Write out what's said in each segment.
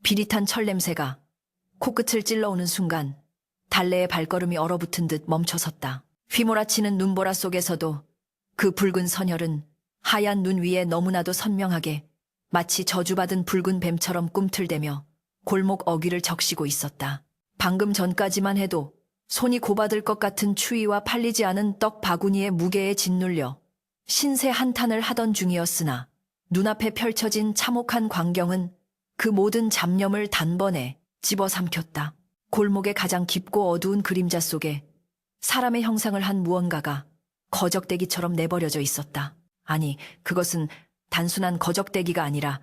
비릿한 철 냄새가 코끝을 찔러오는 순간 달래의 발걸음이 얼어붙은 듯 멈춰섰다. 휘몰아치는 눈보라 속에서도 그 붉은 선혈은 하얀 눈 위에 너무나도 선명하게 마치 저주받은 붉은 뱀처럼 꿈틀대며 골목 어귀를 적시고 있었다. 방금 전까지만 해도 손이 고받을 것 같은 추위와 팔리지 않은 떡 바구니의 무게에 짓눌려 신세 한탄을 하던 중이었으나 눈앞에 펼쳐진 참혹한 광경은 그 모든 잡념을 단번에 집어삼켰다. 골목의 가장 깊고 어두운 그림자 속에 사람의 형상을 한 무언가가 거적대기처럼 내버려져 있었다. 아니, 그것은 단순한 거적대기가 아니라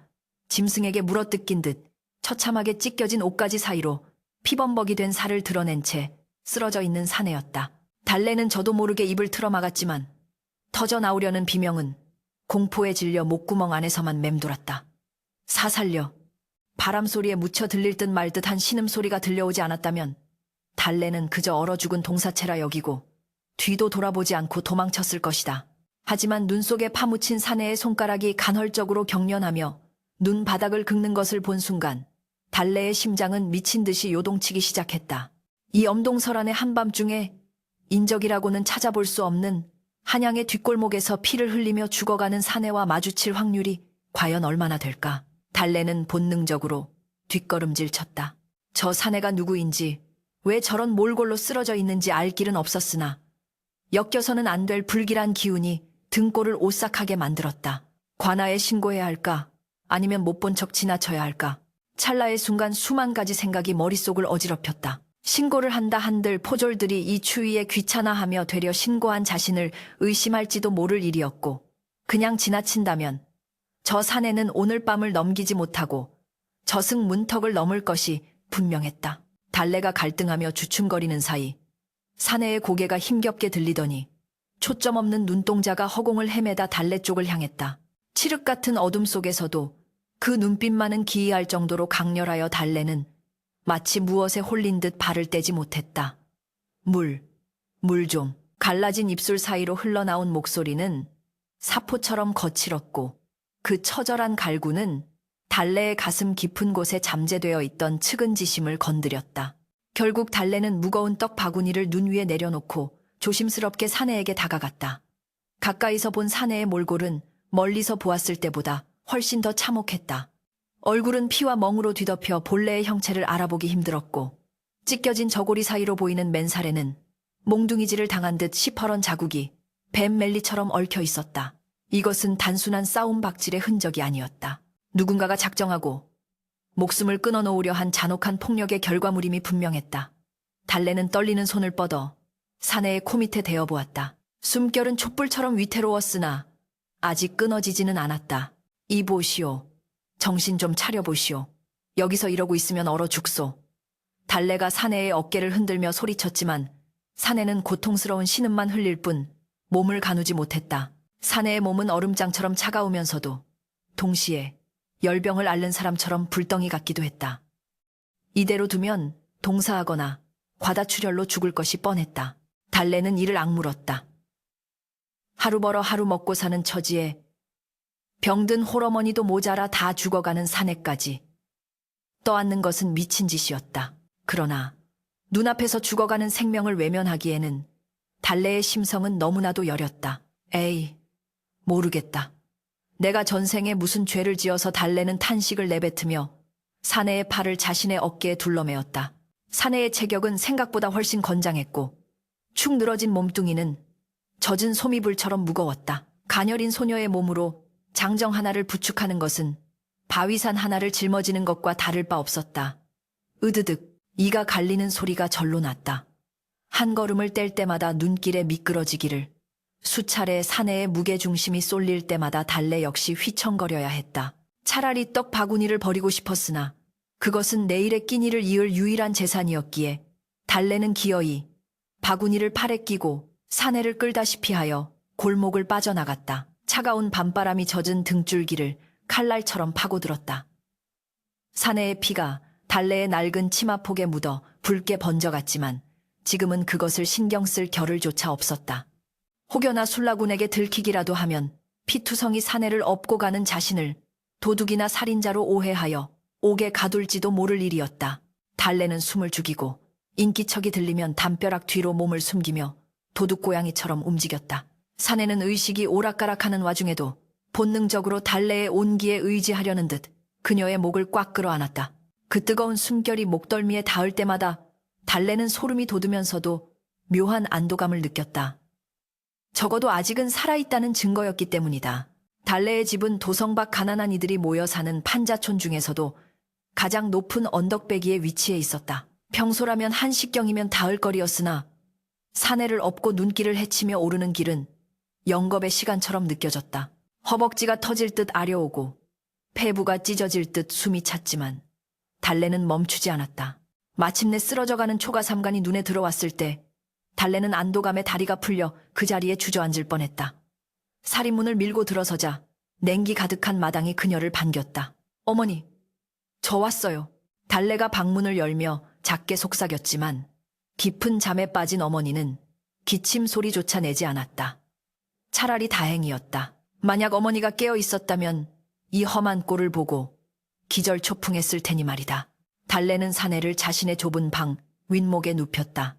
짐승에게 물어뜯긴 듯 처참하게 찢겨진 옷가지 사이로 피범벅이 된 살을 드러낸 채 쓰러져 있는 사내였다. 달래는 저도 모르게 입을 틀어막았지만 터져 나오려는 비명은 공포에 질려 목구멍 안에서만 맴돌았다. 사살려. 바람 소리에 묻혀 들릴 듯 말 듯한 신음소리가 들려오지 않았다면 달래는 그저 얼어 죽은 동사체라 여기고 뒤도 돌아보지 않고 도망쳤을 것이다. 하지만 눈 속에 파묻힌 사내의 손가락이 간헐적으로 경련하며 눈 바닥을 긁는 것을 본 순간 달래의 심장은 미친 듯이 요동치기 시작했다. 이 엄동설안의 한밤중에 인적이라고는 찾아볼 수 없는 한양의 뒷골목에서 피를 흘리며 죽어가는 사내와 마주칠 확률이 과연 얼마나 될까? 달래는 본능적으로 뒷걸음질 쳤다. 저 사내가 누구인지, 왜 저런 몰골로 쓰러져 있는지 알 길은 없었으나 엮여서는 안 될 불길한 기운이 등골을 오싹하게 만들었다. 관아에 신고해야 할까? 아니면 못 본 척 지나쳐야 할까? 찰나의 순간 수만 가지 생각이 머릿속을 어지럽혔다. 신고를 한다 한들 포졸들이 이 추위에 귀찮아하며 되려 신고한 자신을 의심할지도 모를 일이었고, 그냥 지나친다면 저 사내는 오늘 밤을 넘기지 못하고 저승 문턱을 넘을 것이 분명했다. 달래가 갈등하며 주춤거리는 사이 사내의 고개가 힘겹게 들리더니 초점 없는 눈동자가 허공을 헤매다 달래 쪽을 향했다. 칠흑 같은 어둠 속에서도 그 눈빛만은 기이할 정도로 강렬하여 달래는 마치 무엇에 홀린 듯 발을 떼지 못했다. 물 좀. 갈라진 입술 사이로 흘러나온 목소리는 사포처럼 거칠었고 그 처절한 갈구는 달래의 가슴 깊은 곳에 잠재되어 있던 측은지심을 건드렸다. 결국 달래는 무거운 떡 바구니를 눈 위에 내려놓고 조심스럽게 사내에게 다가갔다. 가까이서 본 사내의 몰골은 멀리서 보았을 때보다 훨씬 더 참혹했다. 얼굴은 피와 멍으로 뒤덮여 본래의 형체를 알아보기 힘들었고 찢겨진 저고리 사이로 보이는 맨살에는 몽둥이질을 당한 듯 시퍼런 자국이 뱀 멜리처럼 얽혀 있었다. 이것은 단순한 싸움 박질의 흔적이 아니었다. 누군가가 작정하고 목숨을 끊어놓으려 한 잔혹한 폭력의 결과물임이 분명했다. 달래는 떨리는 손을 뻗어 사내의 코밑에 대어보았다. 숨결은 촛불처럼 위태로웠으나 아직 끊어지지는 않았다. 이보시오. 정신 좀 차려보시오. 여기서 이러고 있으면 얼어 죽소. 달래가 사내의 어깨를 흔들며 소리쳤지만 사내는 고통스러운 신음만 흘릴 뿐 몸을 가누지 못했다. 사내의 몸은 얼음장처럼 차가우면서도 동시에 열병을 앓는 사람처럼 불덩이 같기도 했다. 이대로 두면 동사하거나 과다출혈로 죽을 것이 뻔했다. 달래는 이를 악물었다. 하루 벌어 하루 먹고 사는 처지에 병든 홀어머니도 모자라 다 죽어가는 사내까지 떠안는 것은 미친 짓이었다. 그러나 눈앞에서 죽어가는 생명을 외면하기에는 달래의 심성은 너무나도 여렸다. 에이, 모르겠다. 내가 전생에 무슨 죄를 지어서 달래는 탄식을 내뱉으며 사내의 팔을 자신의 어깨에 둘러매었다. 사내의 체격은 생각보다 훨씬 건장했고 축 늘어진 몸뚱이는 젖은 소미불처럼 무거웠다. 가녀린 소녀의 몸으로 장정 하나를 부축하는 것은 바위산 하나를 짊어지는 것과 다를 바 없었다. 으드득 이가 갈리는 소리가 절로 났다. 한 걸음을 뗄 때마다 눈길에 미끄러지기를 수차례 사내의 무게중심이 쏠릴 때마다 달래 역시 휘청거려야 했다. 차라리 떡 바구니를 버리고 싶었으나 그것은 내일의 끼니를 이을 유일한 재산이었기에 달래는 기어이 바구니를 팔에 끼고 사내를 끌다시피 하여 골목을 빠져나갔다. 차가운 밤바람이 젖은 등줄기를 칼날처럼 파고들었다. 사내의 피가 달래의 낡은 치마폭에 묻어 붉게 번져갔지만 지금은 그것을 신경 쓸 겨를조차 없었다. 혹여나 술라군에게 들키기라도 하면 피투성이 사내를 업고 가는 자신을 도둑이나 살인자로 오해하여 옥에 가둘지도 모를 일이었다. 달래는 숨을 죽이고 인기척이 들리면 담벼락 뒤로 몸을 숨기며 도둑고양이처럼 움직였다. 사내는 의식이 오락가락하는 와중에도 본능적으로 달래의 온기에 의지하려는 듯 그녀의 목을 꽉 끌어안았다. 그 뜨거운 숨결이 목덜미에 닿을 때마다 달래는 소름이 돋으면서도 묘한 안도감을 느꼈다. 적어도 아직은 살아있다는 증거였기 때문이다. 달래의 집은 도성 밖 가난한 이들이 모여 사는 판자촌 중에서도 가장 높은 언덕배기에 위치해 있었다. 평소라면 한식경이면 닿을 거리였으나 사내를 업고 눈길을 헤치며 오르는 길은 영겁의 시간처럼 느껴졌다. 허벅지가 터질 듯 아려오고 폐부가 찢어질 듯 숨이 찼지만 달래는 멈추지 않았다. 마침내 쓰러져가는 초가삼간이 눈에 들어왔을 때 달래는 안도감에 다리가 풀려 그 자리에 주저앉을 뻔했다. 살인문을 밀고 들어서자 냉기 가득한 마당이 그녀를 반겼다. 어머니, 저 왔어요. 달래가 방문을 열며 작게 속삭였지만 깊은 잠에 빠진 어머니는 기침 소리조차 내지 않았다. 차라리 다행이었다. 만약 어머니가 깨어 있었다면 이 험한 꼴을 보고 기절초풍했을 테니 말이다. 달래는 사내를 자신의 좁은 방 윗목에 눕혔다.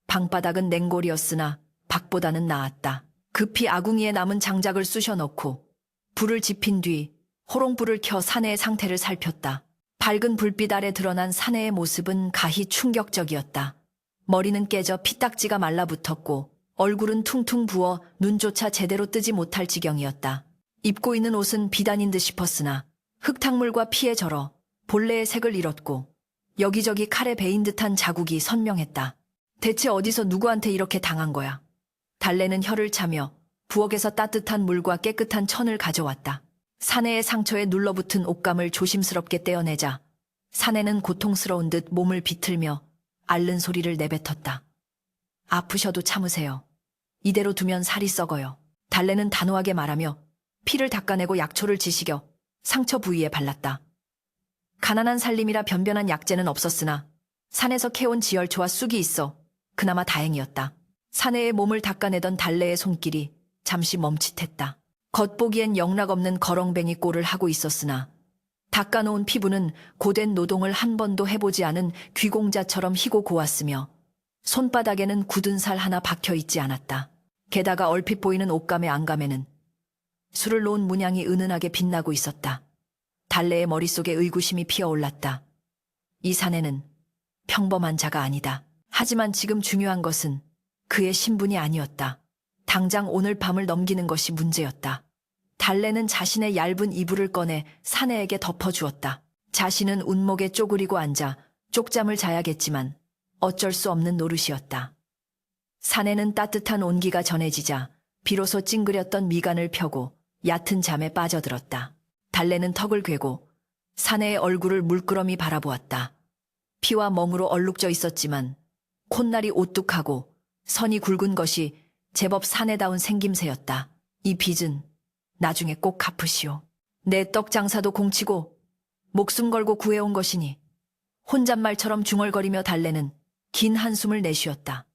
방바닥은 냉골이었으나 밖보다는 나았다. 급히 아궁이에 남은 장작을 쑤셔 넣고 불을 지핀 뒤 호롱불을 켜 사내의 상태를 살폈다. 밝은 불빛 아래 드러난 사내의 모습은 가히 충격적이었다. 머리는 깨져 피딱지가 말라붙었고 얼굴은 퉁퉁 부어 눈조차 제대로 뜨지 못할 지경이었다. 입고 있는 옷은 비단인 듯 싶었으나 흙탕물과 피에 절어 본래의 색을 잃었고 여기저기 칼에 베인 듯한 자국이 선명했다. 대체 어디서 누구한테 이렇게 당한 거야? 달래는 혀를 차며 부엌에서 따뜻한 물과 깨끗한 천을 가져왔다. 사내의 상처에 눌러붙은 옷감을 조심스럽게 떼어내자 사내는 고통스러운 듯 몸을 비틀며 앓는 소리를 내뱉었다. 아프셔도 참으세요. 이대로 두면 살이 썩어요. 달래는 단호하게 말하며 피를 닦아내고 약초를 지식여 상처 부위에 발랐다. 가난한 살림이라 변변한 약재는 없었으나 산에서 캐온 지열초와 쑥이 있어 그나마 다행이었다. 사내의 몸을 닦아내던 달래의 손길이 잠시 멈칫했다. 겉보기엔 영락없는 거렁뱅이 꼴을 하고 있었으나 닦아놓은 피부는 고된 노동을 한 번도 해보지 않은 귀공자처럼 희고 고왔으며 손바닥에는 굳은 살 하나 박혀있지 않았다. 게다가 얼핏 보이는 옷감의 안감에는 술을 놓은 문양이 은은하게 빛나고 있었다. 달래의 머릿속에 의구심이 피어올랐다. 이 사내는 평범한 자가 아니다. 하지만 지금 중요한 것은 그의 신분이 아니었다. 당장 오늘 밤을 넘기는 것이 문제였다. 달래는 자신의 얇은 이불을 꺼내 사내에게 덮어주었다. 자신은 운목에 쪼그리고 앉아 쪽잠을 자야겠지만 어쩔 수 없는 노릇이었다. 사내는 따뜻한 온기가 전해지자 비로소 찡그렸던 미간을 펴고 얕은 잠에 빠져들었다. 달래는 턱을 괴고 사내의 얼굴을 물끄러미 바라보았다. 피와 멍으로 얼룩져 있었지만 콧날이 오뚝하고 선이 굵은 것이 제법 사내다운 생김새였다. 이 빚은 나중에 꼭 갚으시오. 내 떡 장사도 공치고 목숨 걸고 구해온 것이니. 혼잣말처럼 중얼거리며 달래는 긴 한숨을 내쉬었다.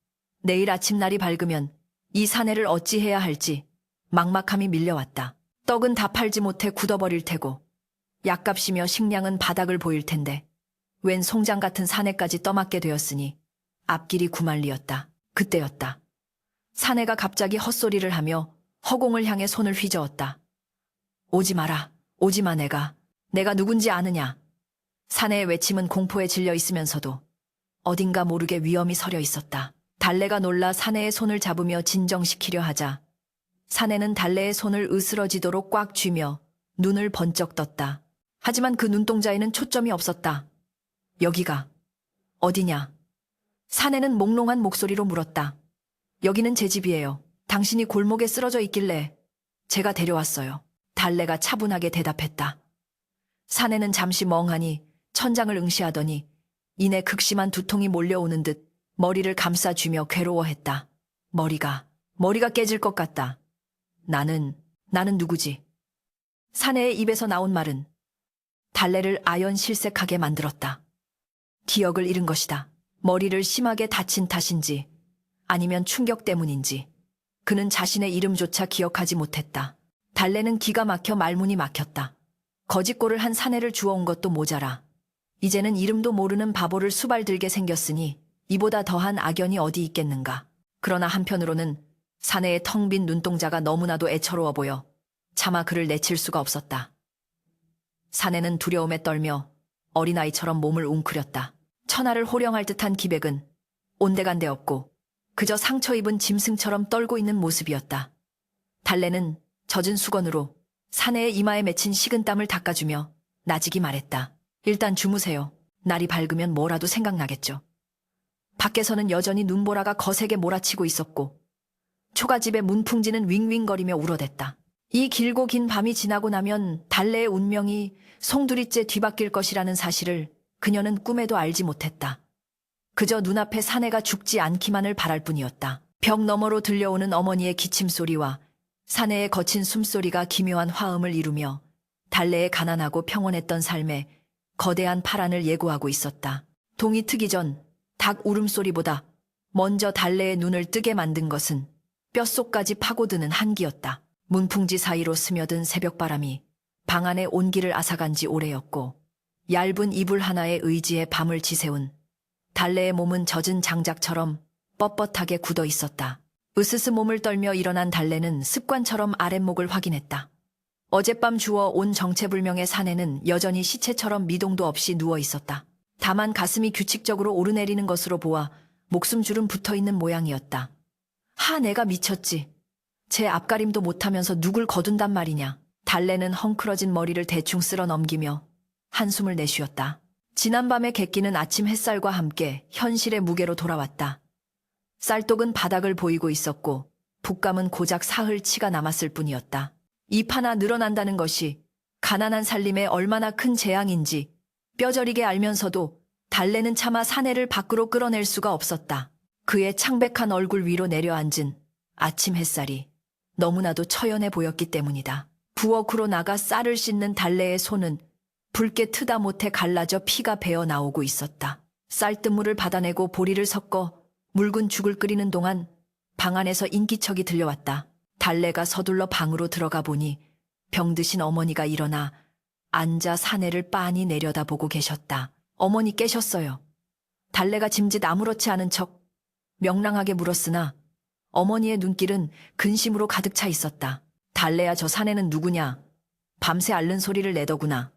내일 아침 날이 밝으면 이 사내를 어찌해야 할지 막막함이 밀려왔다. 떡은 다 팔지 못해 굳어버릴 테고 약값이며 식량은 바닥을 보일 텐데 웬 송장 같은 사내까지 떠맡게 되었으니 앞길이 구만리였다. 그때였다. 사내가 갑자기 헛소리를 하며 허공을 향해 손을 휘저었다. 오지 마라. 오지 마 내가 누군지 아느냐. 사내의 외침은 공포에 질려 있으면서도 어딘가 모르게 위험이 서려 있었다. 달래가 놀라 사내의 손을 잡으며 진정시키려 하자 사내는 달래의 손을 으스러지도록 꽉 쥐며 눈을 번쩍 떴다. 하지만 그 눈동자에는 초점이 없었다. 여기가 어디냐? 사내는 몽롱한 목소리로 물었다. 여기는 제 집이에요. 당신이 골목에 쓰러져 있길래 제가 데려왔어요. 달래가 차분하게 대답했다. 사내는 잠시 멍하니 천장을 응시하더니 이내 극심한 두통이 몰려오는 듯 머리를 감싸쥐며 괴로워했다. 머리가 깨질 것 같다. 나는 누구지? 사내의 입에서 나온 말은 달래를 아연실색하게 만들었다. 기억을 잃은 것이다. 머리를 심하게 다친 탓인지 아니면 충격 때문인지 그는 자신의 이름조차 기억하지 못했다. 달래는 기가 막혀 말문이 막혔다. 거짓골을 한 사내를 주워온 것도 모자라 이제는 이름도 모르는 바보를 수발들게 생겼으니 이보다 더한 악연이 어디 있겠는가. 그러나 한편으로는 사내의 텅 빈 눈동자가 너무나도 애처로워 보여 차마 그를 내칠 수가 없었다. 사내는 두려움에 떨며 어린아이처럼 몸을 웅크렸다. 천하를 호령할 듯한 기백은 온데간데 없고 그저 상처 입은 짐승처럼 떨고 있는 모습이었다. 달래는 젖은 수건으로 사내의 이마에 맺힌 식은땀을 닦아주며 나직이 말했다. 일단 주무세요. 날이 밝으면 뭐라도 생각나겠죠. 밖에서는 여전히 눈보라가 거세게 몰아치고 있었고 초가집의 문풍지는 윙윙거리며 울어댔다. 이 길고 긴 밤이 지나고 나면 달래의 운명이 송두리째 뒤바뀔 것이라는 사실을 그녀는 꿈에도 알지 못했다. 그저 눈앞에 사내가 죽지 않기만을 바랄 뿐이었다. 벽 너머로 들려오는 어머니의 기침소리와 사내의 거친 숨소리가 기묘한 화음을 이루며 달래의 가난하고 평온했던 삶에 거대한 파란을 예고하고 있었다. 동이 트기 전 닭 울음소리보다 먼저 달래의 눈을 뜨게 만든 것은 뼛속까지 파고드는 한기였다. 문풍지 사이로 스며든 새벽바람이 방 안의 온기를 앗아간 지 오래였고 얇은 이불 하나에 의지해 밤을 지새운 달래의 몸은 젖은 장작처럼 뻣뻣하게 굳어 있었다. 으스스 몸을 떨며 일어난 달래는 습관처럼 아랫목을 확인했다. 어젯밤 주워 온 정체불명의 사내는 여전히 시체처럼 미동도 없이 누워 있었다. 다만 가슴이 규칙적으로 오르내리는 것으로 보아 목숨줄은 붙어있는 모양이었다. 내가 미쳤지. 제 앞가림도 못하면서 누굴 거둔단 말이냐. 달래는 헝클어진 머리를 대충 쓸어 넘기며 한숨을 내쉬었다. 지난밤의 객기는 아침 햇살과 함께 현실의 무게로 돌아왔다. 쌀독은 바닥을 보이고 있었고 붓감은 고작 사흘 치가 남았을 뿐이었다. 잎 하나 늘어난다는 것이 가난한 살림에 얼마나 큰 재앙인지 뼈저리게 알면서도 달래는 차마 사내를 밖으로 끌어낼 수가 없었다. 그의 창백한 얼굴 위로 내려앉은 아침 햇살이 너무나도 처연해 보였기 때문이다. 부엌으로 나가 쌀을 씻는 달래의 손은 붉게 트다 못해 갈라져 피가 배어 나오고 있었다. 쌀뜨물을 받아내고 보리를 섞어 묽은 죽을 끓이는 동안 방 안에서 인기척이 들려왔다. 달래가 서둘러 방으로 들어가 보니 병드신 어머니가 일어나 앉아 사내를 빤히 내려다보고 계셨다. 어머니 깨셨어요. 달래가 짐짓 아무렇지 않은 척 명랑하게 물었으나 어머니의 눈길은 근심으로 가득 차 있었다. 달래야, 저 사내는 누구냐? 밤새 앓는 소리를 내더구나.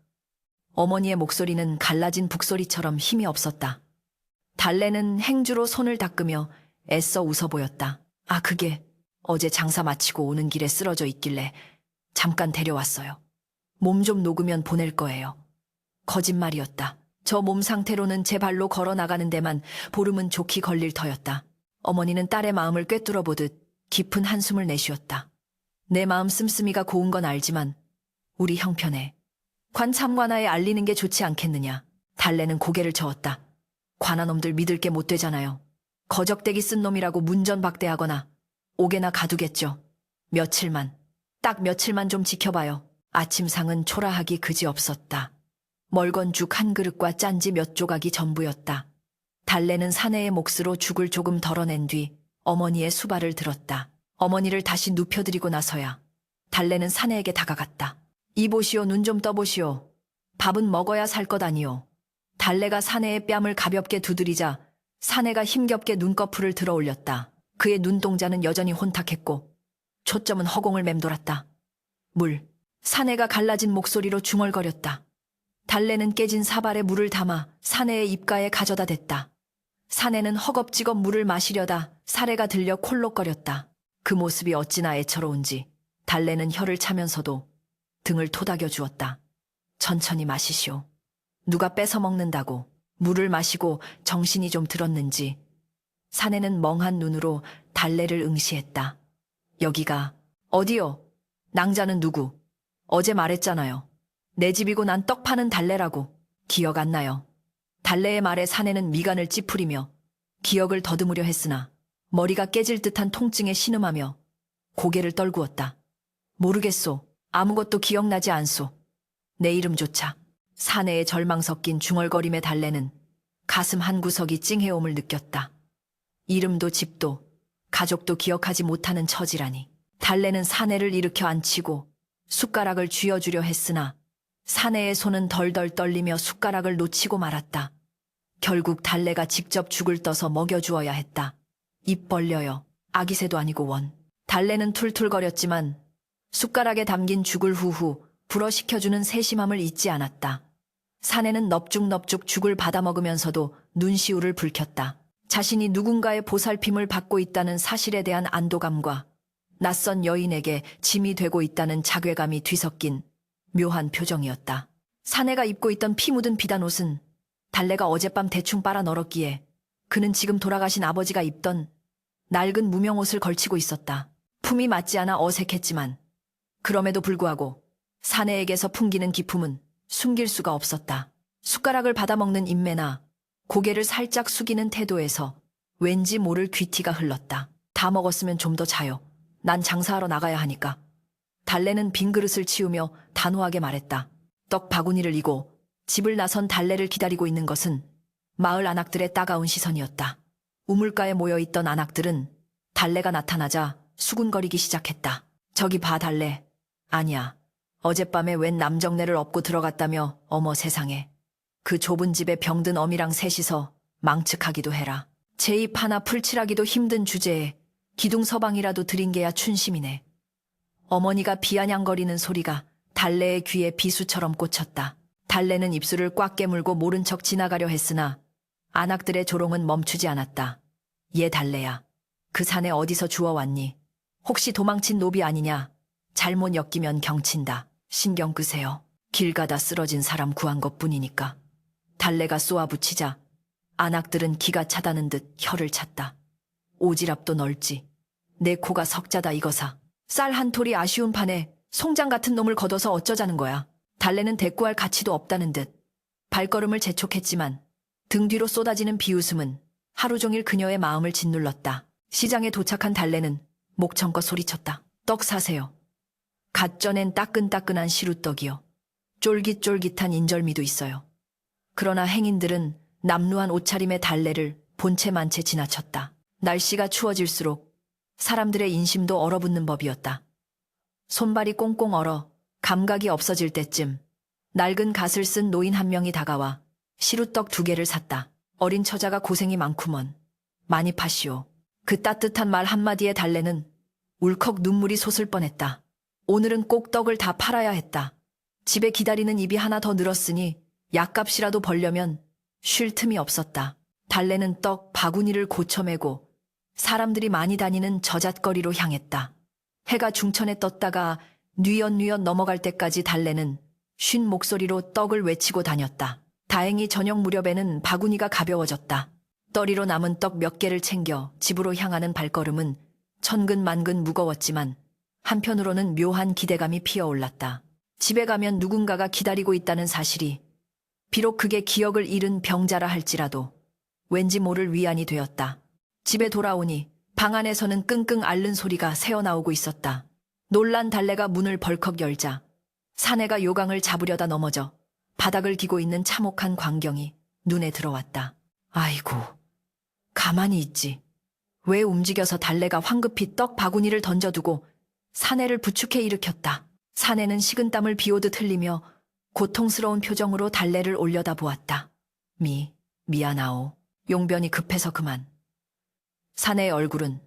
어머니의 목소리는 갈라진 북소리처럼 힘이 없었다. 달래는 행주로 손을 닦으며 애써 웃어 보였다. 그게 어제 장사 마치고 오는 길에 쓰러져 있길래 잠깐 데려왔어요. 몸 좀 녹으면 보낼 거예요. 거짓말이었다. 저 몸 상태로는 제 발로 걸어 나가는 데만 보름은 좋게 걸릴 터였다. 어머니는 딸의 마음을 꿰뚫어 보듯 깊은 한숨을 내쉬었다. 내 마음 씀씀이가 고운 건 알지만 우리 형편에 관참관아에 알리는 게 좋지 않겠느냐. 달래는 고개를 저었다. 관아놈들 믿을 게 못 되잖아요. 거적대기 쓴 놈이라고 문전박대하거나 옥에나 가두겠죠. 며칠만, 딱 며칠만 좀 지켜봐요. 아침상은 초라하기 그지없었다. 멀건 죽 한 그릇과 짠지 몇 조각이 전부였다. 달래는 사내의 몫으로 죽을 조금 덜어낸 뒤 어머니의 수발을 들었다. 어머니를 다시 눕혀드리고 나서야 달래는 사내에게 다가갔다. 이보시오, 눈 좀 떠보시오. 밥은 먹어야 살 것 아니오. 달래가 사내의 뺨을 가볍게 두드리자 사내가 힘겹게 눈꺼풀을 들어 올렸다. 그의 눈동자는 여전히 혼탁했고 초점은 허공을 맴돌았다. 물. 사내가 갈라진 목소리로 중얼거렸다. 달래는 깨진 사발에 물을 담아 사내의 입가에 가져다 댔다. 사내는 허겁지겁 물을 마시려다 사례가 들려 콜록거렸다. 그 모습이 어찌나 애처로운지 달래는 혀를 차면서도 등을 토닥여 주었다. 천천히 마시시오. 누가 뺏어 먹는다고. 물을 마시고 정신이 좀 들었는지 사내는 멍한 눈으로 달래를 응시했다. 여기가 어디요? 낭자는 누구? 어제 말했잖아요. 내 집이고 난 떡 파는 달래라고. 기억 안 나요. 달래의 말에 사내는 미간을 찌푸리며 기억을 더듬으려 했으나 머리가 깨질 듯한 통증에 신음하며 고개를 떨구었다. 모르겠소. 아무것도 기억나지 않소. 내 이름조차. 사내의 절망 섞인 중얼거림에 달래는 가슴 한구석이 찡해옴을 느꼈다. 이름도 집도 가족도 기억하지 못하는 처지라니. 달래는 사내를 일으켜 앉히고 숟가락을 쥐어주려 했으나 사내의 손은 덜덜 떨리며 숟가락을 놓치고 말았다. 결국 달래가 직접 죽을 떠서 먹여주어야 했다. 입 벌려요. 아기새도 아니고 원. 달래는 툴툴거렸지만 숟가락에 담긴 죽을 후후 불어식혀주는 세심함을 잊지 않았다. 사내는 넙죽넙죽 죽을 받아먹으면서도 눈시울을 붉혔다. 자신이 누군가의 보살핌을 받고 있다는 사실에 대한 안도감과 낯선 여인에게 짐이 되고 있다는 자괴감이 뒤섞인 묘한 표정이었다. 사내가 입고 있던 피 묻은 비단 옷은 달래가 어젯밤 대충 빨아 널었기에 그는 지금 돌아가신 아버지가 입던 낡은 무명옷을 걸치고 있었다. 품이 맞지 않아 어색했지만 그럼에도 불구하고 사내에게서 풍기는 기품은 숨길 수가 없었다. 숟가락을 받아먹는 인매나 고개를 살짝 숙이는 태도에서 왠지 모를 귀티가 흘렀다. 다 먹었으면 좀 더 자요. 난 장사하러 나가야 하니까. 달래는 빈 그릇을 치우며 단호하게 말했다. 떡 바구니를 이고 집을 나선 달래를 기다리고 있는 것은 마을 안악들의 따가운 시선이었다. 우물가에 모여있던 안악들은 달래가 나타나자 수군거리기 시작했다. 저기 봐 달래. 아니야. 어젯밤에 웬 남정네를 업고 들어갔다며 어머 세상에. 그 좁은 집에 병든 어미랑 셋이서 망측하기도 해라. 제 입 하나 풀칠하기도 힘든 주제에 기둥서방이라도 들인 게야 춘심이네. 어머니가 비아냥거리는 소리가 달래의 귀에 비수처럼 꽂혔다. 달래는 입술을 꽉 깨물고 모른 척 지나가려 했으나 안악들의 조롱은 멈추지 않았다. 얘 달래야. 그 산에 어디서 주워왔니? 혹시 도망친 노비 아니냐? 잘못 엮이면 경친다. 신경 끄세요. 길 가다 쓰러진 사람 구한 것뿐이니까. 달래가 쏘아붙이자 안악들은 기가 차다는 듯 혀를 찼다. 오지랖도 넓지. 내 코가 석자다 이거사. 쌀 한 톨이 아쉬운 판에 송장 같은 놈을 걷어서 어쩌자는 거야. 달래는 대꾸할 가치도 없다는 듯 발걸음을 재촉했지만 등 뒤로 쏟아지는 비웃음은 하루 종일 그녀의 마음을 짓눌렀다. 시장에 도착한 달래는 목청껏 소리쳤다. 떡 사세요. 갓 쪄낸 따끈따끈한 시루떡이요. 쫄깃쫄깃한 인절미도 있어요. 그러나 행인들은 남루한 옷차림의 달래를 본체만 채 지나쳤다. 날씨가 추워질수록 사람들의 인심도 얼어붙는 법이었다. 손발이 꽁꽁 얼어 감각이 없어질 때쯤 낡은 갓을 쓴 노인 한 명이 다가와 시루떡 2개를 샀다. 어린 처자가 고생이 많구먼. 많이 파시오. 그 따뜻한 말 한마디에 달래는 울컥 눈물이 솟을 뻔했다. 오늘은 꼭 떡을 다 팔아야 했다. 집에 기다리는 입이 하나 더 늘었으니 약값이라도 벌려면 쉴 틈이 없었다. 달래는 떡 바구니를 고쳐매고 사람들이 많이 다니는 저잣거리로 향했다. 해가 중천에 떴다가 뉘엿뉘엿 넘어갈 때까지 달래는 쉰 목소리로 떡을 외치고 다녔다. 다행히 저녁 무렵에는 바구니가 가벼워졌다. 떠리로 남은 떡 몇 개를 챙겨 집으로 향하는 발걸음은 천근만근 무거웠지만 한편으로는 묘한 기대감이 피어올랐다. 집에 가면 누군가가 기다리고 있다는 사실이 비록 그게 기억을 잃은 병자라 할지라도 왠지 모를 위안이 되었다. 집에 돌아오니 방 안에서는 끙끙 앓는 소리가 새어나오고 있었다. 놀란 달래가 문을 벌컥 열자 사내가 요강을 잡으려다 넘어져 바닥을 기고 있는 참혹한 광경이 눈에 들어왔다. 아이고, 가만히 있지. 왜 움직여서 달래가 황급히 떡 바구니를 던져두고 사내를 부축해 일으켰다. 사내는 식은땀을 비오듯 흘리며 고통스러운 표정으로 달래를 올려다 보았다. 미안하오. 용변이 급해서 그만. 사내의 얼굴은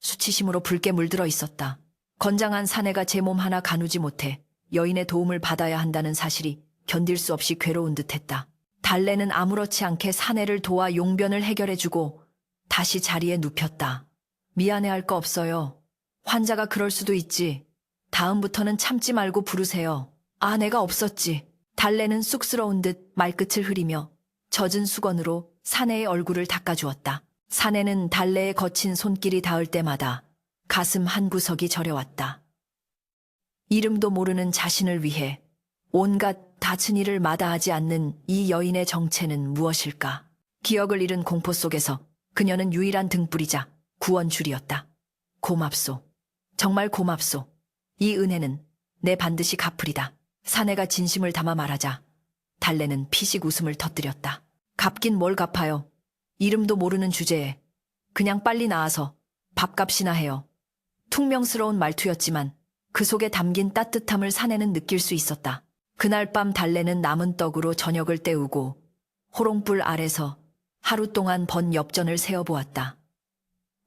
수치심으로 붉게 물들어 있었다. 건장한 사내가 제 몸 하나 가누지 못해 여인의 도움을 받아야 한다는 사실이 견딜 수 없이 괴로운 듯했다. 달래는 아무렇지 않게 사내를 도와 용변을 해결해주고 다시 자리에 눕혔다. 미안해할 거 없어요. 환자가 그럴 수도 있지. 다음부터는 참지 말고 부르세요. 아, 내가 없었지. 달래는 쑥스러운 듯 말끝을 흐리며 젖은 수건으로 사내의 얼굴을 닦아주었다. 사내는 달래의 거친 손길이 닿을 때마다 가슴 한구석이 저려왔다. 이름도 모르는 자신을 위해 온갖 다친 일을 마다하지 않는 이 여인의 정체는 무엇일까? 기억을 잃은 공포 속에서 그녀는 유일한 등불이자 구원줄이었다. 고맙소. 정말 고맙소. 이 은혜는 내 반드시 갚으리다. 사내가 진심을 담아 말하자 달래는 피식 웃음을 터뜨렸다. 갚긴 뭘 갚아요. 이름도 모르는 주제에 그냥 빨리 나와서 밥값이나 해요. 퉁명스러운 말투였지만 그 속에 담긴 따뜻함을 사내는 느낄 수 있었다. 그날 밤 달래는 남은 떡으로 저녁을 때우고 호롱불 아래서 하루 동안 번 엽전을 세어보았다.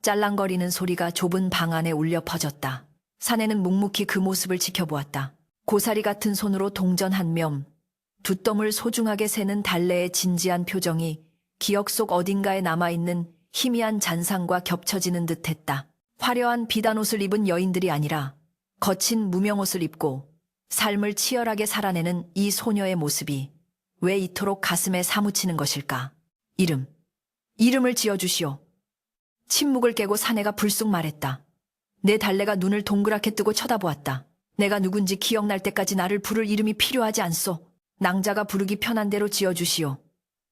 짤랑거리는 소리가 좁은 방 안에 울려 퍼졌다. 사내는 묵묵히 그 모습을 지켜보았다. 고사리 같은 손으로 동전 한 뼘, 두 뼘을 소중하게 세는 달래의 진지한 표정이 기억 속 어딘가에 남아있는 희미한 잔상과 겹쳐지는 듯했다. 화려한 비단 옷을 입은 여인들이 아니라 거친 무명옷을 입고 삶을 치열하게 살아내는 이 소녀의 모습이 왜 이토록 가슴에 사무치는 것일까? 이름을 지어주시오. 침묵을 깨고 사내가 불쑥 말했다. 내 달래가 눈을 동그랗게 뜨고 쳐다보았다. 내가 누군지 기억날 때까지 나를 부를 이름이 필요하지 않소. 낭자가 부르기 편한 대로 지어주시오.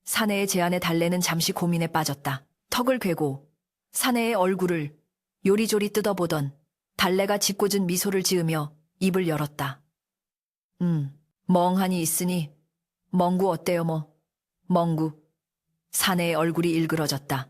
사내의 제안에 달래는 잠시 고민에 빠졌다. 턱을 괴고 사내의 얼굴을 요리조리 뜯어보던 달래가 짓궂은 미소를 지으며 입을 열었다. 멍하니 있으니 멍구 어때요 뭐. 멍구. 사내의 얼굴이 일그러졌다.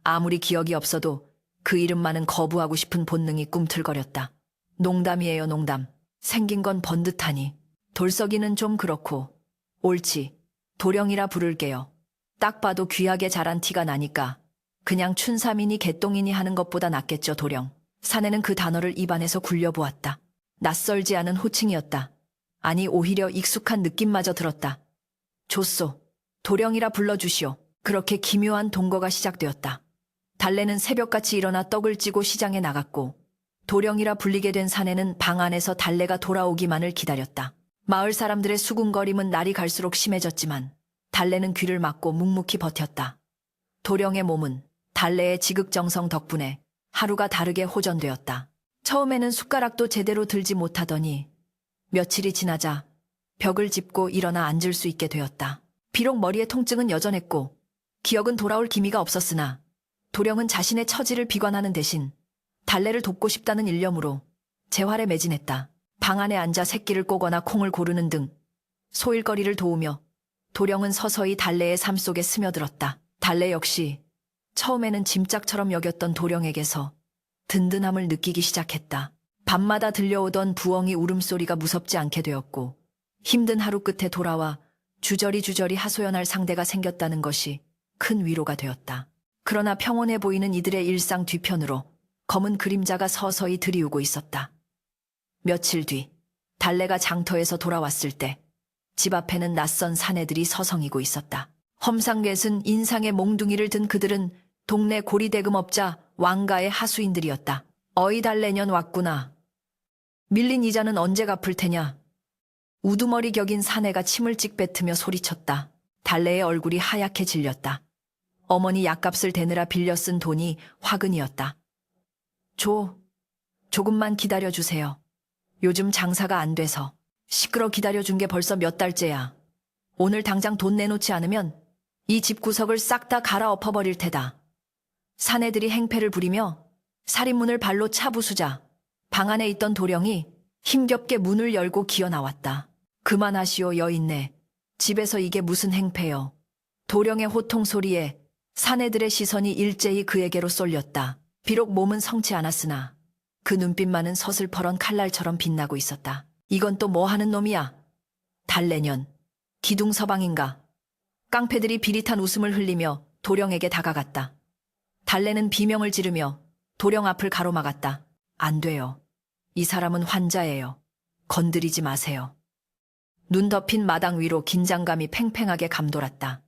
아무리 기억이 없어도 그 이름만은 거부하고 싶은 본능이 꿈틀거렸다. 농담이에요 농담. 생긴 건 번듯하니. 돌석이는 좀 그렇고. 옳지. 도령이라 부를게요. 딱 봐도 귀하게 자란 티가 나니까 그냥 춘삼이니 개똥이니 하는 것보다 낫겠죠 도령. 사내는 그 단어를 입안에서 굴려보았다. 낯설지 않은 호칭이었다. 아니 오히려 익숙한 느낌마저 들었다. 좋소. 도령이라 불러주시오. 그렇게 기묘한 동거가 시작되었다. 달래는 새벽같이 일어나 떡을 찌고 시장에 나갔고 도령이라 불리게 된 사내는 방 안에서 달래가 돌아오기만을 기다렸다. 마을 사람들의 수군거림은 날이 갈수록 심해졌지만 달래는 귀를 막고 묵묵히 버텼다. 도령의 몸은 달래의 지극정성 덕분에 하루가 다르게 호전되었다. 처음에는 숟가락도 제대로 들지 못하더니 며칠이 지나자 벽을 짚고 일어나 앉을 수 있게 되었다. 비록 머리의 통증은 여전했고 기억은 돌아올 기미가 없었으나 도령은 자신의 처지를 비관하는 대신 달래를 돕고 싶다는 일념으로 재활에 매진했다. 방 안에 앉아 새끼를 꼬거나 콩을 고르는 등 소일거리를 도우며 도령은 서서히 달래의 삶 속에 스며들었다. 달래 역시 처음에는 짐짝처럼 여겼던 도령에게서 든든함을 느끼기 시작했다. 밤마다 들려오던 부엉이 울음소리가 무섭지 않게 되었고 힘든 하루 끝에 돌아와 주저리 하소연할 상대가 생겼다는 것이 큰 위로가 되었다. 그러나 평온해 보이는 이들의 일상 뒤편으로 검은 그림자가 서서히 들이우고 있었다. 며칠 뒤 달래가 장터에서 돌아왔을 때 집 앞에는 낯선 사내들이 서성이고 있었다. 험상궂은 인상의 몽둥이를 든 그들은 동네 고리대금업자 왕가의 하수인들이었다. 어이 달래년 왔구나. 밀린 이자는 언제 갚을 테냐. 우두머리 격인 사내가 침을 찍 뱉으며 소리쳤다. 달래의 얼굴이 하얗게 질렸다. 어머니 약값을 대느라 빌려 쓴 돈이 화근이었다. 조금만 기다려주세요. 요즘 장사가 안 돼서. 시끄러 기다려준 게 벌써 몇 달째야. 오늘 당장 돈 내놓지 않으면 이 집 구석을 싹 다 갈아엎어버릴 테다. 사내들이 행패를 부리며 살인문을 발로 차 부수자 방 안에 있던 도령이 힘겹게 문을 열고 기어 나왔다. 그만하시오 여인네. 집에서 이게 무슨 행패요. 도령의 호통 소리에 사내들의 시선이 일제히 그에게로 쏠렸다. 비록 몸은 성치 않았으나 그 눈빛만은 서슬퍼런 칼날처럼 빛나고 있었다. 이건 또 뭐 하는 놈이야? 달래년. 기둥서방인가? 깡패들이 비릿한 웃음을 흘리며 도령에게 다가갔다. 달래는 비명을 지르며 도령 앞을 가로막았다. 안 돼요. 이 사람은 환자예요. 건드리지 마세요. 눈 덮인 마당 위로 긴장감이 팽팽하게 감돌았다.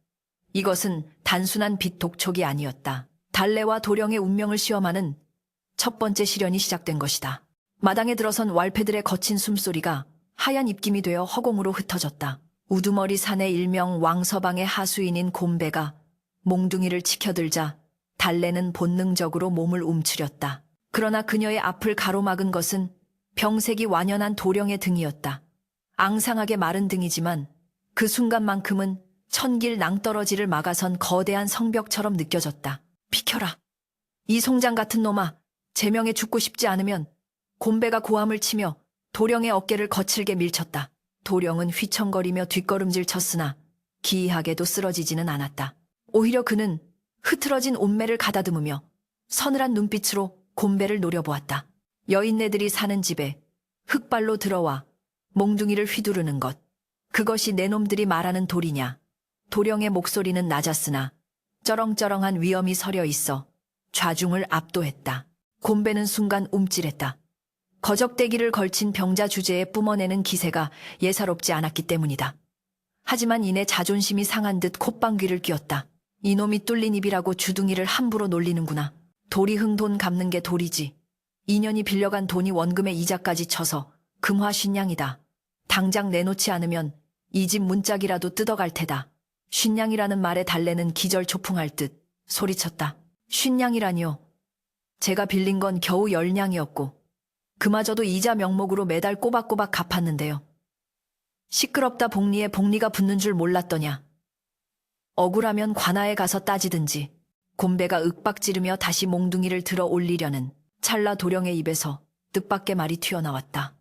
이것은 단순한 빛 독촉이 아니었다. 달래와 도령의 운명을 시험하는 첫 번째 시련이 시작된 것이다. 마당에 들어선 왈패들의 거친 숨소리가 하얀 입김이 되어 허공으로 흩어졌다. 우두머리 산의 일명 왕서방의 하수인인 곰배가 몽둥이를 치켜들자 달래는 본능적으로 몸을 움츠렸다. 그러나 그녀의 앞을 가로막은 것은 병색이 완연한 도령의 등이었다. 앙상하게 마른 등이지만 그 순간만큼은 천길 낭떠러지를 막아선 거대한 성벽처럼 느껴졌다. 비켜라. 이 송장 같은 놈아. 제명에 죽고 싶지 않으면. 곰배가 고함을 치며 도령의 어깨를 거칠게 밀쳤다. 도령은 휘청거리며 뒷걸음질 쳤으나 기이하게도 쓰러지지는 않았다. 오히려 그는 흐트러진 옷매를 가다듬으며 서늘한 눈빛으로 곰배를 노려보았다. 여인네들이 사는 집에 흙발로 들어와 몽둥이를 휘두르는 것, 그것이 내 놈들이 말하는 돌이냐. 도령의 목소리는 낮았으나 쩌렁쩌렁한 위엄이 서려 있어 좌중을 압도했다. 곰배는 순간 움찔했다. 거적대기를 걸친 병자 주제에 뿜어내는 기세가 예사롭지 않았기 때문이다. 하지만 이내 자존심이 상한 듯 콧방귀를 뀌었다. 이놈이 뚫린 입이라고 주둥이를 함부로 놀리는구나. 돌이 흥돈 갚는 게 돌이지. 2년이 빌려간 돈이 원금의 이자까지 쳐서 금화쉰냥이다. 당장 내놓지 않으면 이 집 문짝이라도 뜯어갈 테다. 쉰냥이라는 말에 달래는 기절초풍할 듯 소리쳤다. 쉰냥이라니요. 제가 빌린 건 겨우 10냥이었고 그마저도 이자 명목으로 매달 꼬박꼬박 갚았는데요. 시끄럽다 복리에 복리가 붙는 줄 몰랐더냐. 억울하면 관아에 가서 따지든지. 곰배가 윽박지르며 다시 몽둥이를 들어 올리려는 찰나 도령의 입에서 뜻밖의 말이 튀어나왔다.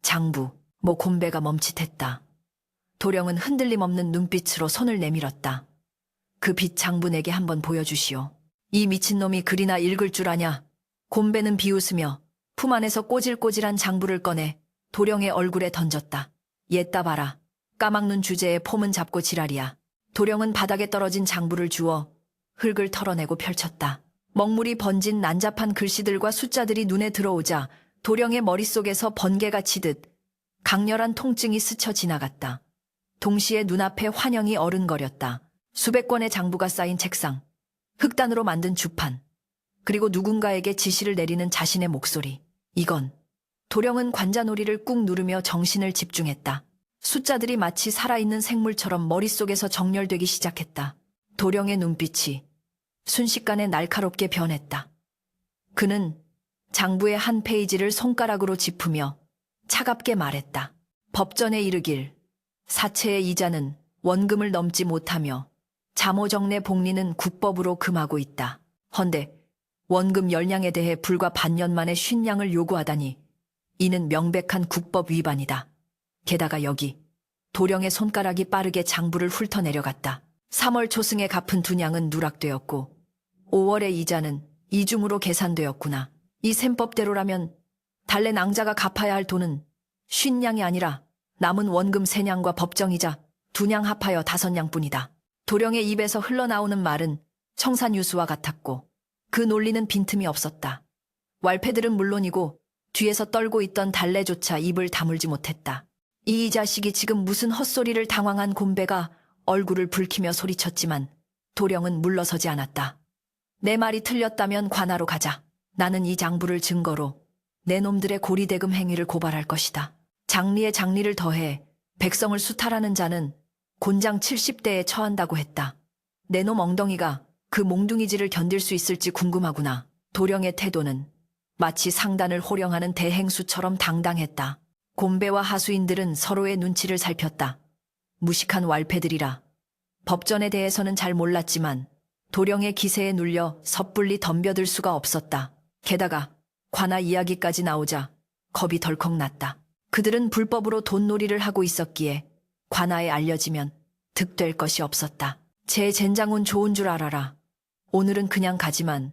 장부. 곰배가 멈칫했다. 도령은 흔들림 없는 눈빛으로 손을 내밀었다. 그 빚 장분에게 한번 보여주시오. 이 미친놈이 글이나 읽을 줄 아냐. 곰배는 비웃으며 품 안에서 꼬질꼬질한 장부를 꺼내 도령의 얼굴에 던졌다. 옛다 봐라. 까막눈 주제에 폼은 잡고 지랄이야. 도령은 바닥에 떨어진 장부를 주워 흙을 털어내고 펼쳤다. 먹물이 번진 난잡한 글씨들과 숫자들이 눈에 들어오자 도령의 머릿속에서 번개가 치듯 강렬한 통증이 스쳐 지나갔다. 동시에 눈앞에 환영이 어른거렸다. 수백 권의 장부가 쌓인 책상, 흙단으로 만든 주판, 그리고 누군가에게 지시를 내리는 자신의 목소리. 이건. 도령은 관자놀이를 꾹 누르며 정신을 집중했다. 숫자들이 마치 살아있는 생물처럼 머릿속에서 정렬되기 시작했다. 도령의 눈빛이 순식간에 날카롭게 변했다. 그는 장부의 한 페이지를 손가락으로 짚으며 차갑게 말했다. 법전에 이르길 사채의 이자는 원금을 넘지 못하며 잠오정내 복리는 국법으로 금하고 있다. 헌데 원금 10냥에 대해 불과 반년 만에 50냥을 요구하다니 이는 명백한 국법 위반이다. 게다가 여기 도령의 손가락이 빠르게 장부를 훑어내려갔다. 3월 초승에 갚은 2냥은 누락되었고 5월의 이자는 이중으로 계산되었구나. 이 셈법대로라면 달래 낭자가 갚아야 할 돈은 50냥이 아니라 남은 원금 3냥과 법정이자 2냥 합하여 5냥뿐이다. 도령의 입에서 흘러나오는 말은 청산유수와 같았고 그 논리는 빈틈이 없었다. 왈패들은 물론이고 뒤에서 떨고 있던 달래조차 입을 다물지 못했다. 이 자식이 지금 무슨 헛소리를 당황한 곰배가 얼굴을 붉히며 소리쳤지만 도령은 물러서지 않았다. 내 말이 틀렸다면 관하로 가자. 나는 이 장부를 증거로 내 놈들의 고리대금 행위를 고발할 것이다. 장리에 장리를 더해 백성을 수탈하는 자는 곤장 70대에 처한다고 했다. 내 놈 엉덩이가 그 몽둥이질을 견딜 수 있을지 궁금하구나. 도령의 태도는 마치 상단을 호령하는 대행수처럼 당당했다. 곰배와 하수인들은 서로의 눈치를 살폈다. 무식한 왈패들이라. 법전에 대해서는 잘 몰랐지만 도령의 기세에 눌려 섣불리 덤벼들 수가 없었다. 게다가 관아 이야기까지 나오자 겁이 덜컥 났다. 그들은 불법으로 돈놀이를 하고 있었기에 관아에 알려지면 득될 것이 없었다. 제 젠장은 좋은 줄 알아라. 오늘은 그냥 가지만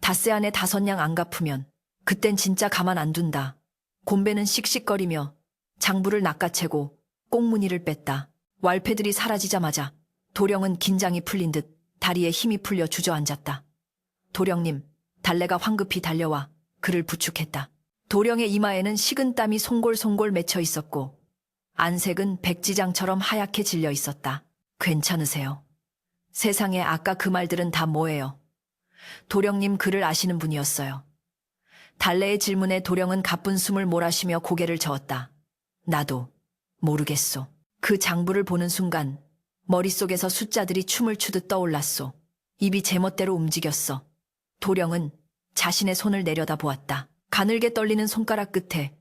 닷새 안에 5냥 안 갚으면 그땐 진짜 가만 안 둔다. 곰배는 씩씩거리며 장부를 낚아채고 꽁무니를 뺐다. 왈패들이 사라지자마자 도령은 긴장이 풀린 듯 다리에 힘이 풀려 주저앉았다. 도령님, 달래가 황급히 달려와 그를 부축했다. 도령의 이마에는 식은땀이 송골송골 맺혀 있었고 안색은 백지장처럼 하얗게 질려 있었다. 괜찮으세요? 세상에 아까 그 말들은 다 뭐예요? 도령님 그를 아시는 분이었어요. 달래의 질문에 도령은 가쁜 숨을 몰아쉬며 고개를 저었다. 나도 모르겠소. 그 장부를 보는 순간 머릿속에서 숫자들이 춤을 추듯 떠올랐소. 입이 제멋대로 움직였어. 도령은 자신의 손을 내려다보았다. 가늘게 떨리는 손가락 끝에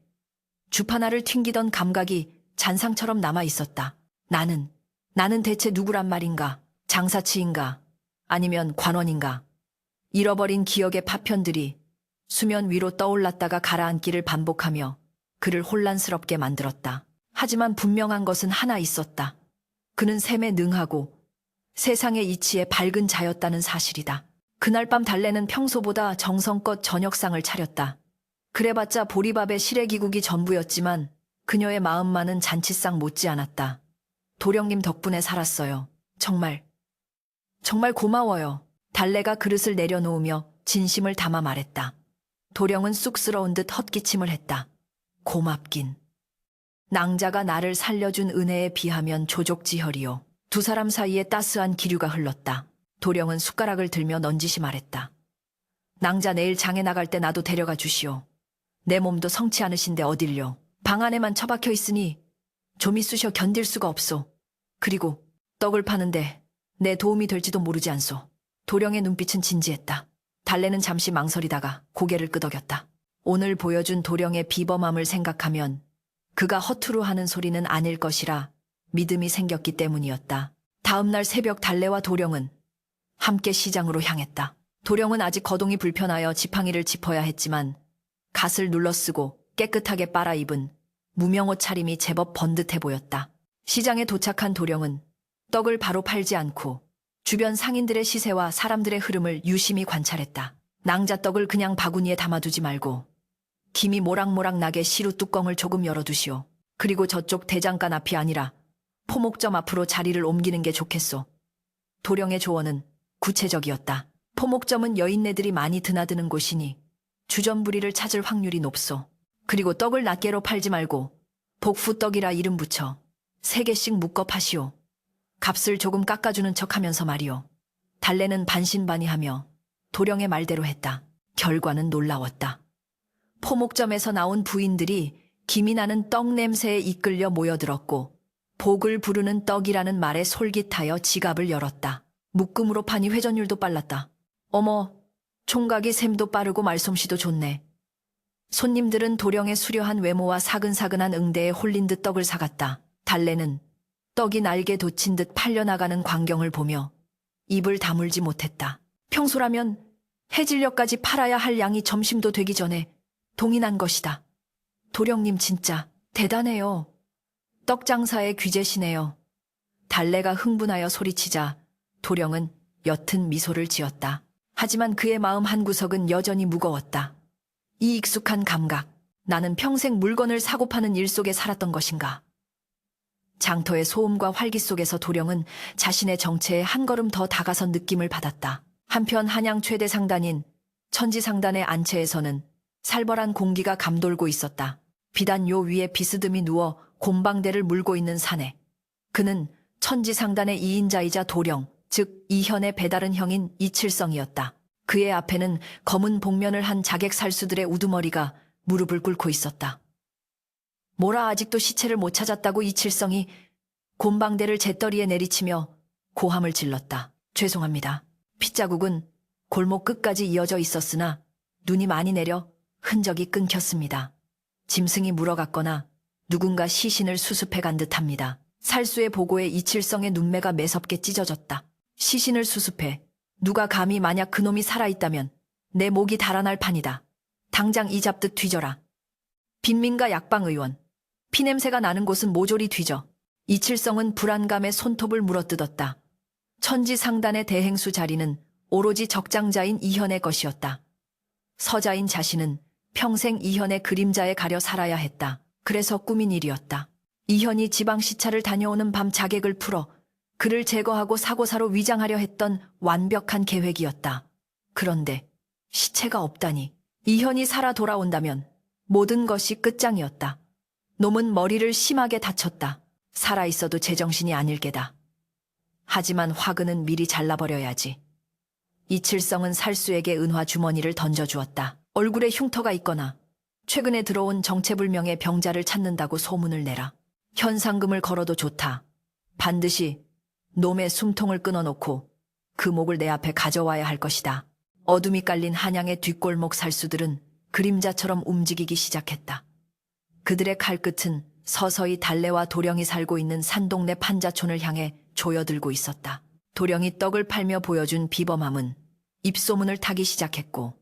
주파나를 튕기던 감각이 잔상처럼 남아 있었다. 나는 대체 누구란 말인가? 장사치인가? 아니면 관원인가? 잃어버린 기억의 파편들이 수면 위로 떠올랐다가 가라앉기를 반복하며 그를 혼란스럽게 만들었다. 하지만 분명한 것은 하나 있었다. 그는 셈에 능하고 세상의 이치에 밝은 자였다는 사실이다. 그날 밤 달래는 평소보다 정성껏 저녁상을 차렸다. 그래봤자 보리밥에 시래기국이 전부였지만 그녀의 마음만은 잔치상 못지않았다. 도령님 덕분에 살았어요. 정말 고마워요. 달래가 그릇을 내려놓으며 진심을 담아 말했다. 도령은 쑥스러운 듯 헛기침을 했다. 고맙긴. 낭자가 나를 살려준 은혜에 비하면 조족지혈이요. 두 사람 사이에 따스한 기류가 흘렀다. 도령은 숟가락을 들며 넌지시 말했다. 낭자 내일 장에 나갈 때 나도 데려가 주시오. 내 몸도 성치 않으신데 어딜요. 방 안에만 처박혀 있으니 좀 있으셔 견딜 수가 없소. 그리고 떡을 파는데 내 도움이 될지도 모르지 않소. 도령의 눈빛은 진지했다. 달래는 잠시 망설이다가 고개를 끄덕였다. 오늘 보여준 도령의 비범함을 생각하면 그가 허투루 하는 소리는 아닐 것이라 믿음이 생겼기 때문이었다. 다음 날 새벽 달래와 도령은 함께 시장으로 향했다. 도령은 아직 거동이 불편하여 지팡이를 짚어야 했지만 갓을 눌러쓰고 깨끗하게 빨아입은 무명옷 차림이 제법 번듯해 보였다. 시장에 도착한 도령은 떡을 바로 팔지 않고 주변 상인들의 시세와 사람들의 흐름을 유심히 관찰했다. 낭자떡을 그냥 바구니에 담아두지 말고 김이 모락모락 나게 시루 뚜껑을 조금 열어두시오. 그리고 저쪽 대장간 앞이 아니라 포목점 앞으로 자리를 옮기는 게 좋겠소. 도령의 조언은 구체적이었다. 포목점은 여인네들이 많이 드나드는 곳이니 주전부리를 찾을 확률이 높소. 그리고 떡을 낱개로 팔지 말고 복후떡이라 이름 붙여 3개씩 묶어 파시오. 값을 조금 깎아주는 척하면서 말이오. 달래는 반신반의하며 도령의 말대로 했다. 결과는 놀라웠다. 포목점에서 나온 부인들이 김이 나는 떡 냄새에 이끌려 모여들었고 복을 부르는 떡이라는 말에 솔깃하여 지갑을 열었다. 묶음으로 파니 회전율도 빨랐다. 어머, 총각이 셈도 빠르고 말솜씨도 좋네. 손님들은 도령의 수려한 외모와 사근사근한 응대에 홀린 듯 떡을 사갔다. 달래는 떡이 날개 돋친 듯 팔려나가는 광경을 보며 입을 다물지 못했다. 평소라면 해질녘까지 팔아야 할 양이 점심도 되기 전에 동인한 것이다. 도령님 진짜 대단해요. 떡 장사의 귀재시네요. 달래가 흥분하여 소리치자 도령은 옅은 미소를 지었다. 하지만 그의 마음 한구석은 여전히 무거웠다. 이 익숙한 감각, 나는 평생 물건을 사고 파는 일 속에 살았던 것인가. 장터의 소음과 활기 속에서 도령은 자신의 정체에 한 걸음 더 다가선 느낌을 받았다. 한편 한양 최대 상단인 천지상단의 안채에서는 살벌한 공기가 감돌고 있었다. 비단요 위에 비스듬히 누워 곰방대를 물고 있는 사내. 그는 천지상단의 2인자이자 도령, 즉 이현의 배다른 형인 이칠성이었다. 그의 앞에는 검은 복면을 한 자객 살수들의 우두머리가 무릎을 꿇고 있었다. 뭐라 아직도 시체를 못 찾았다고 이칠성이 곰방대를 재떨이에 내리치며 고함을 질렀다. 죄송합니다. 핏자국은 골목 끝까지 이어져 있었으나 눈이 많이 내려 흔적이 끊겼습니다. 짐승이 물어갔거나 누군가 시신을 수습해 간 듯합니다. 살수의 보고에 이칠성의 눈매가 매섭게 찢어졌다. 시신을 수습해 누가 감히 만약 그놈이 살아있다면 내 목이 달아날 판이다. 당장 이 잡듯 뒤져라. 빈민가 약방의원. 피냄새가 나는 곳은 모조리 뒤져. 이칠성은 불안감에 손톱을 물어뜯었다. 천지상단의 대행수 자리는 오로지 적장자인 이현의 것이었다. 서자인 자신은 평생 이현의 그림자에 가려 살아야 했다. 그래서 꾸민 일이었다. 이현이 지방시차를 다녀오는 밤 자객을 풀어 그를 제거하고 사고사로 위장하려 했던 완벽한 계획이었다. 그런데 시체가 없다니. 이현이 살아 돌아온다면 모든 것이 끝장이었다. 놈은 머리를 심하게 다쳤다. 살아있어도 제정신이 아닐 게다. 하지만 화근은 미리 잘라버려야지. 이칠성은 살수에게 은화 주머니를 던져주었다. 얼굴에 흉터가 있거나 최근에 들어온 정체불명의 병자를 찾는다고 소문을 내라. 현상금을 걸어도 좋다. 반드시 놈의 숨통을 끊어놓고 그 목을 내 앞에 가져와야 할 것이다. 어둠이 깔린 한양의 뒷골목 살수들은 그림자처럼 움직이기 시작했다. 그들의 칼끝은 서서히 달래와 도령이 살고 있는 산동네 판자촌을 향해 조여들고 있었다. 도령이 떡을 팔며 보여준 비범함은 입소문을 타기 시작했고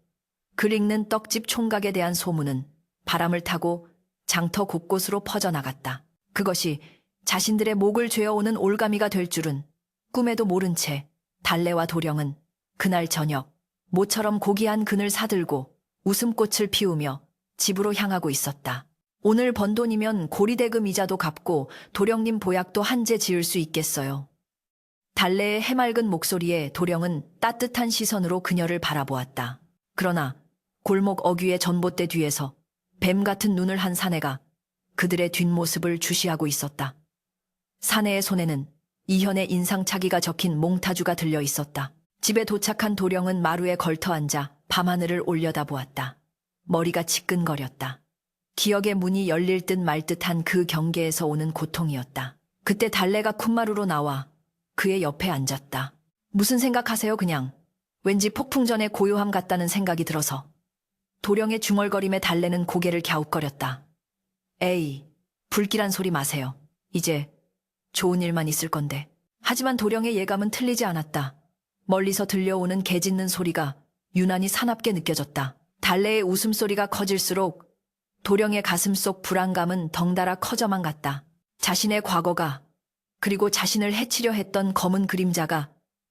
글 읽는 떡집 총각에 대한 소문은 바람을 타고 장터 곳곳으로 퍼져나갔다. 그것이 자신들의 목을 죄어오는 올가미가 될 줄은 꿈에도 모른 채 달래와 도령은 그날 저녁 모처럼 고귀한 그늘 사들고 웃음꽃을 피우며 집으로 향하고 있었다. 오늘 번 돈이면 고리대금 이자도 갚고 도령님 보약도 한제 지을 수 있겠어요. 달래의 해맑은 목소리에 도령은 따뜻한 시선으로 그녀를 바라보았다. 그러나 골목 어귀의 전봇대 뒤에서 뱀 같은 눈을 한 사내가 그들의 뒷모습을 주시하고 있었다. 사내의 손에는 이현의 인상착의가 적힌 몽타주가 들려 있었다. 집에 도착한 도령은 마루에 걸터 앉아 밤하늘을 올려다보았다. 머리가 지끈거렸다. 기억의 문이 열릴 듯 말 듯한 그 경계에서 오는 고통이었다. 그때 달래가 쿤마루로 나와 그의 옆에 앉았다. 무슨 생각하세요 그냥? 왠지 폭풍 전의 고요함 같다는 생각이 들어서. 도령의 중얼거림에 달래는 고개를 갸웃거렸다. 에이, 불길한 소리 마세요. 이제 좋은 일만 있을 건데. 하지만 도령의 예감은 틀리지 않았다. 멀리서 들려오는 개 짖는 소리가 유난히 사납게 느껴졌다. 달래의 웃음소리가 커질수록 도령의 가슴 속 불안감은 덩달아 커져만 갔다. 자신의 과거가, 그리고 자신을 해치려 했던 검은 그림자가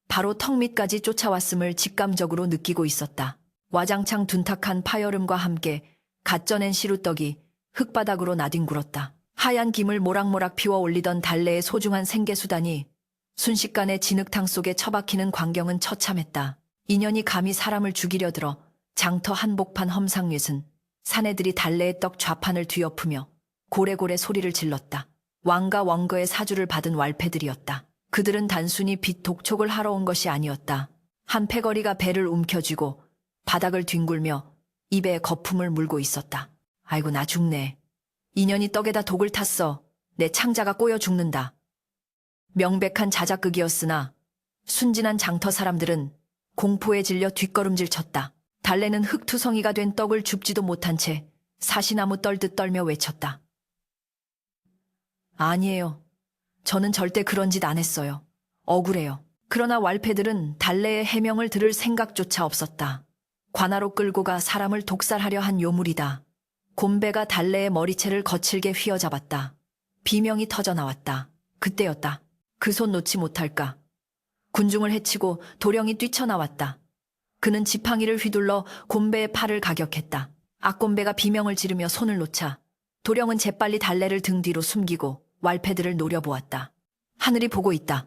바로 턱 밑까지 쫓아왔음을 직감적으로 느끼고 있었다. 와장창 둔탁한 파여름과 함께 갓 쪄낸 시루떡이 흙바닥으로 나뒹굴었다. 하얀 김을 모락모락 피워 올리던 달래의 소중한 생계수단이 순식간에 진흙탕 속에 처박히는 광경은 처참했다. 인연이 감히 사람을 죽이려 들어 장터 한복판 험상윷은 사내들이 달래의 떡 좌판을 뒤엎으며 고래고래 소리를 질렀다. 왕과 원거의 사주를 받은 왈패들이었다. 그들은 단순히 빚 독촉을 하러 온 것이 아니었다. 한 패거리가 배를 움켜쥐고 바닥을 뒹굴며 입에 거품을 물고 있었다. 아이고 나 죽네. 인연이 떡에다 독을 탔어. 내 창자가 꼬여 죽는다. 명백한 자작극이었으나 순진한 장터 사람들은 공포에 질려 뒷걸음질 쳤다. 달래는 흙투성이가 된 떡을 줍지도 못한 채 사시나무 떨듯 떨며 외쳤다. 아니에요. 저는 절대 그런 짓 안 했어요. 억울해요. 그러나 왈패들은 달래의 해명을 들을 생각조차 없었다. 관아로 끌고 가 사람을 독살하려 한 요물이다. 곰배가 달래의 머리채를 거칠게 휘어잡았다. 비명이 터져나왔다. 그때였다. 그 손 놓지 못할까. 군중을 해치고 도령이 뛰쳐나왔다. 그는 지팡이를 휘둘러 곰배의 팔을 가격했다. 악곰배가 비명을 지르며 손을 놓자 도령은 재빨리 달래를 등 뒤로 숨기고 왈패들을 노려보았다. 하늘이 보고 있다.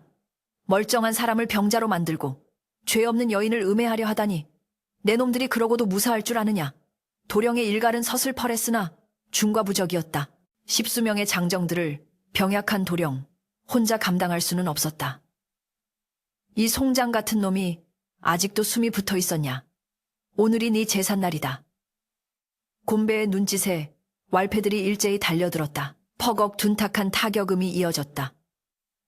멀쩡한 사람을 병자로 만들고 죄 없는 여인을 음해하려 하다니. 내 놈들이 그러고도 무사할 줄 아느냐. 도령의 일갈은 서슬퍼랬으나 중과부적이었다. 십수명의 장정들을 병약한 도령 혼자 감당할 수는 없었다. 이 송장 같은 놈이 아직도 숨이 붙어 있었냐. 오늘이 네 제삿날이다. 곰배의 눈짓에 왈패들이 일제히 달려들었다. 퍼걱 둔탁한 타격음이 이어졌다.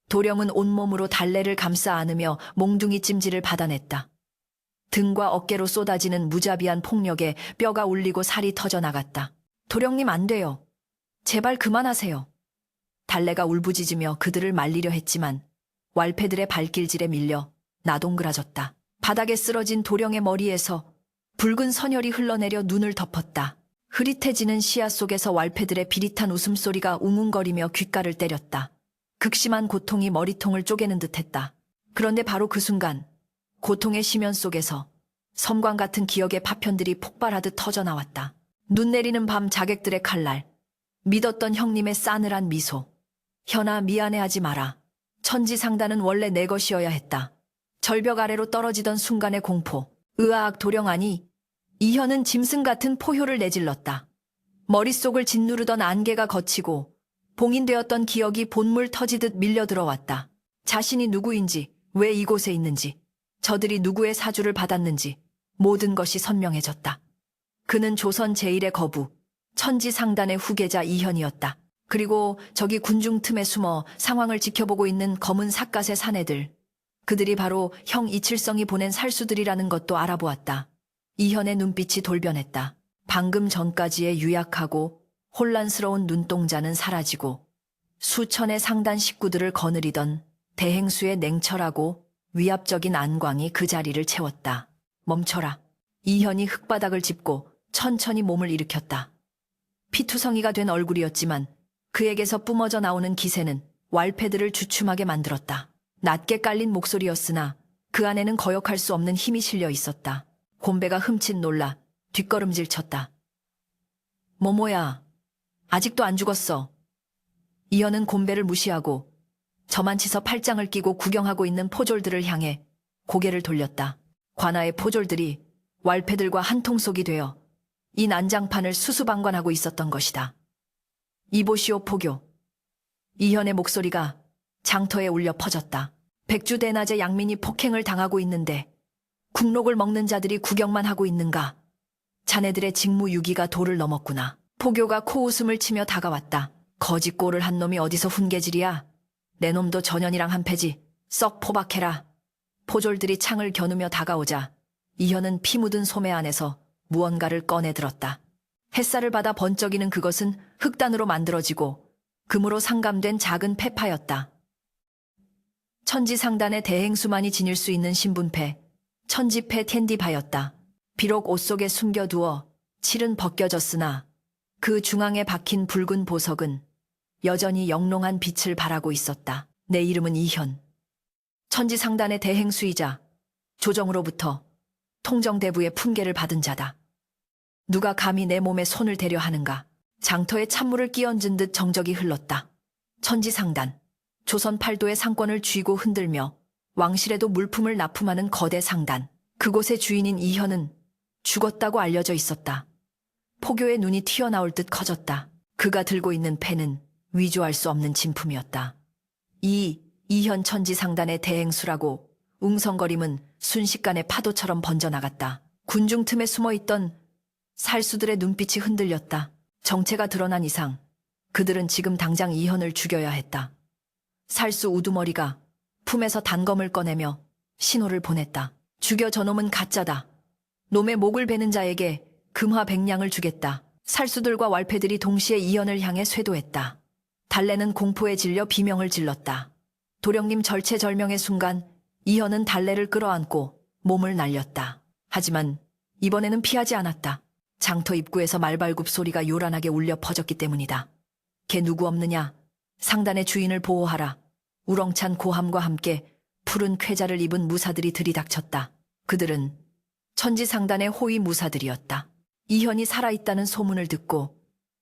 도령은 온몸으로 달래를 감싸 안으며 몽둥이 찜질을 받아냈다. 등과 어깨로 쏟아지는 무자비한 폭력에 뼈가 울리고 살이 터져나갔다. 도령님 안 돼요. 제발 그만하세요. 달래가 울부짖으며 그들을 말리려 했지만 왈패들의 발길질에 밀려 나동그라졌다. 바닥에 쓰러진 도령의 머리에서 붉은 선혈이 흘러내려 눈을 덮었다. 흐릿해지는 시야 속에서 왈패들의 비릿한 웃음소리가 웅웅거리며 귓가를 때렸다. 극심한 고통이 머리통을 쪼개는 듯했다. 그런데 바로 그 순간 고통의 심연 속에서 섬광 같은 기억의 파편들이 폭발하듯 터져나왔다. 눈 내리는 밤 자객들의 칼날, 믿었던 형님의 싸늘한 미소. 현아 미안해하지 마라. 천지상단은 원래 내 것이어야 했다. 절벽 아래로 떨어지던 순간의 공포. 으악 도령하니 이현은 짐승 같은 포효를 내질렀다. 머릿속을 짓누르던 안개가 걷히고 봉인되었던 기억이 본물 터지듯 밀려들어왔다. 자신이 누구인지, 왜 이곳에 있는지, 저들이 누구의 사주를 받았는지 모든 것이 선명해졌다. 그는 조선 제1의 거부, 천지상단의 후계자 이현이었다. 그리고 저기 군중 틈에 숨어 상황을 지켜보고 있는 검은 삿갓의 사내들. 그들이 바로 형 이칠성이 보낸 살수들이라는 것도 알아보았다. 이현의 눈빛이 돌변했다. 방금 전까지의 유약하고 혼란스러운 눈동자는 사라지고 수천의 상단 식구들을 거느리던 대행수의 냉철하고 위압적인 안광이 그 자리를 채웠다. 멈춰라. 이현이 흙바닥을 짚고 천천히 몸을 일으켰다. 피투성이가 된 얼굴이었지만 그에게서 뿜어져 나오는 기세는 왈패들을 주춤하게 만들었다. 낮게 깔린 목소리였으나 그 안에는 거역할 수 없는 힘이 실려 있었다. 곰배가 흠칫 놀라 뒷걸음질 쳤다. 뭐야. 아직도 안 죽었어. 이현은 곤배를 무시하고 저만치서 팔짱을 끼고 구경하고 있는 포졸들을 향해 고개를 돌렸다. 관아의 포졸들이 왈패들과 한통속이 되어 이 난장판을 수수방관하고 있었던 것이다. 이보시오 포교. 이현의 목소리가 장터에 울려 퍼졌다. 백주대낮에 양민이 폭행을 당하고 있는데 국록을 먹는 자들이 구경만 하고 있는가? 자네들의 직무유기가 도를 넘었구나. 포교가 코웃음을 치며 다가왔다. 거짓골을 한 놈이 어디서 훈계질이야? 내 놈도 전현이랑 한패지. 썩 포박해라. 포졸들이 창을 겨누며 다가오자 이현은 피 묻은 소매 안에서 무언가를 꺼내 들었다. 햇살을 받아 번쩍이는 그것은 흑단으로 만들어지고 금으로 상감된 작은 패파였다. 천지상단의 대행수만이 지닐 수 있는 신분패, 천지패 텐디바였다. 비록 옷 속에 숨겨두어 칠은 벗겨졌으나 그 중앙에 박힌 붉은 보석은 여전히 영롱한 빛을 발하고 있었다. 내 이름은 이현. 천지상단의 대행수이자 조정으로부터 통정대부의 품계를 받은 자다. 누가 감히 내 몸에 손을 대려 하는가? 장터에 찬물을 끼얹은 듯 정적이 흘렀다. 천지상단, 조선 팔도의 상권을 쥐고 흔들며 왕실에도 물품을 납품하는 거대 상단. 그곳의 주인인 이현은 죽었다고 알려져 있었다. 포교의 눈이 튀어나올 듯 커졌다. 그가 들고 있는 패는 위조할 수 없는 진품이었다. 이현 천지상단의 대행수라고 웅성거림은 순식간에 파도처럼 번져나갔다. 군중 틈에 숨어있던 살수들의 눈빛이 흔들렸다. 정체가 드러난 이상 그들은 지금 당장 이현을 죽여야 했다. 살수 우두머리가 품에서 단검을 꺼내며 신호를 보냈다. 죽여 저놈은 가짜다. 놈의 목을 베는 자에게 금화 100냥을 주겠다. 살수들과 왈패들이 동시에 이현을 향해 쇄도했다. 달래는 공포에 질려 비명을 질렀다. 도령님 절체절명의 순간 이현은 달래를 끌어안고 몸을 날렸다. 하지만 이번에는 피하지 않았다. 장터 입구에서 말발굽 소리가 요란하게 울려 퍼졌기 때문이다. 걔 누구 없느냐? 상단의 주인을 보호하라. 우렁찬 고함과 함께 푸른 쾌자를 입은 무사들이 들이닥쳤다. 그들은 천지상단의 호위 무사들이었다. 이현이 살아있다는 소문을 듣고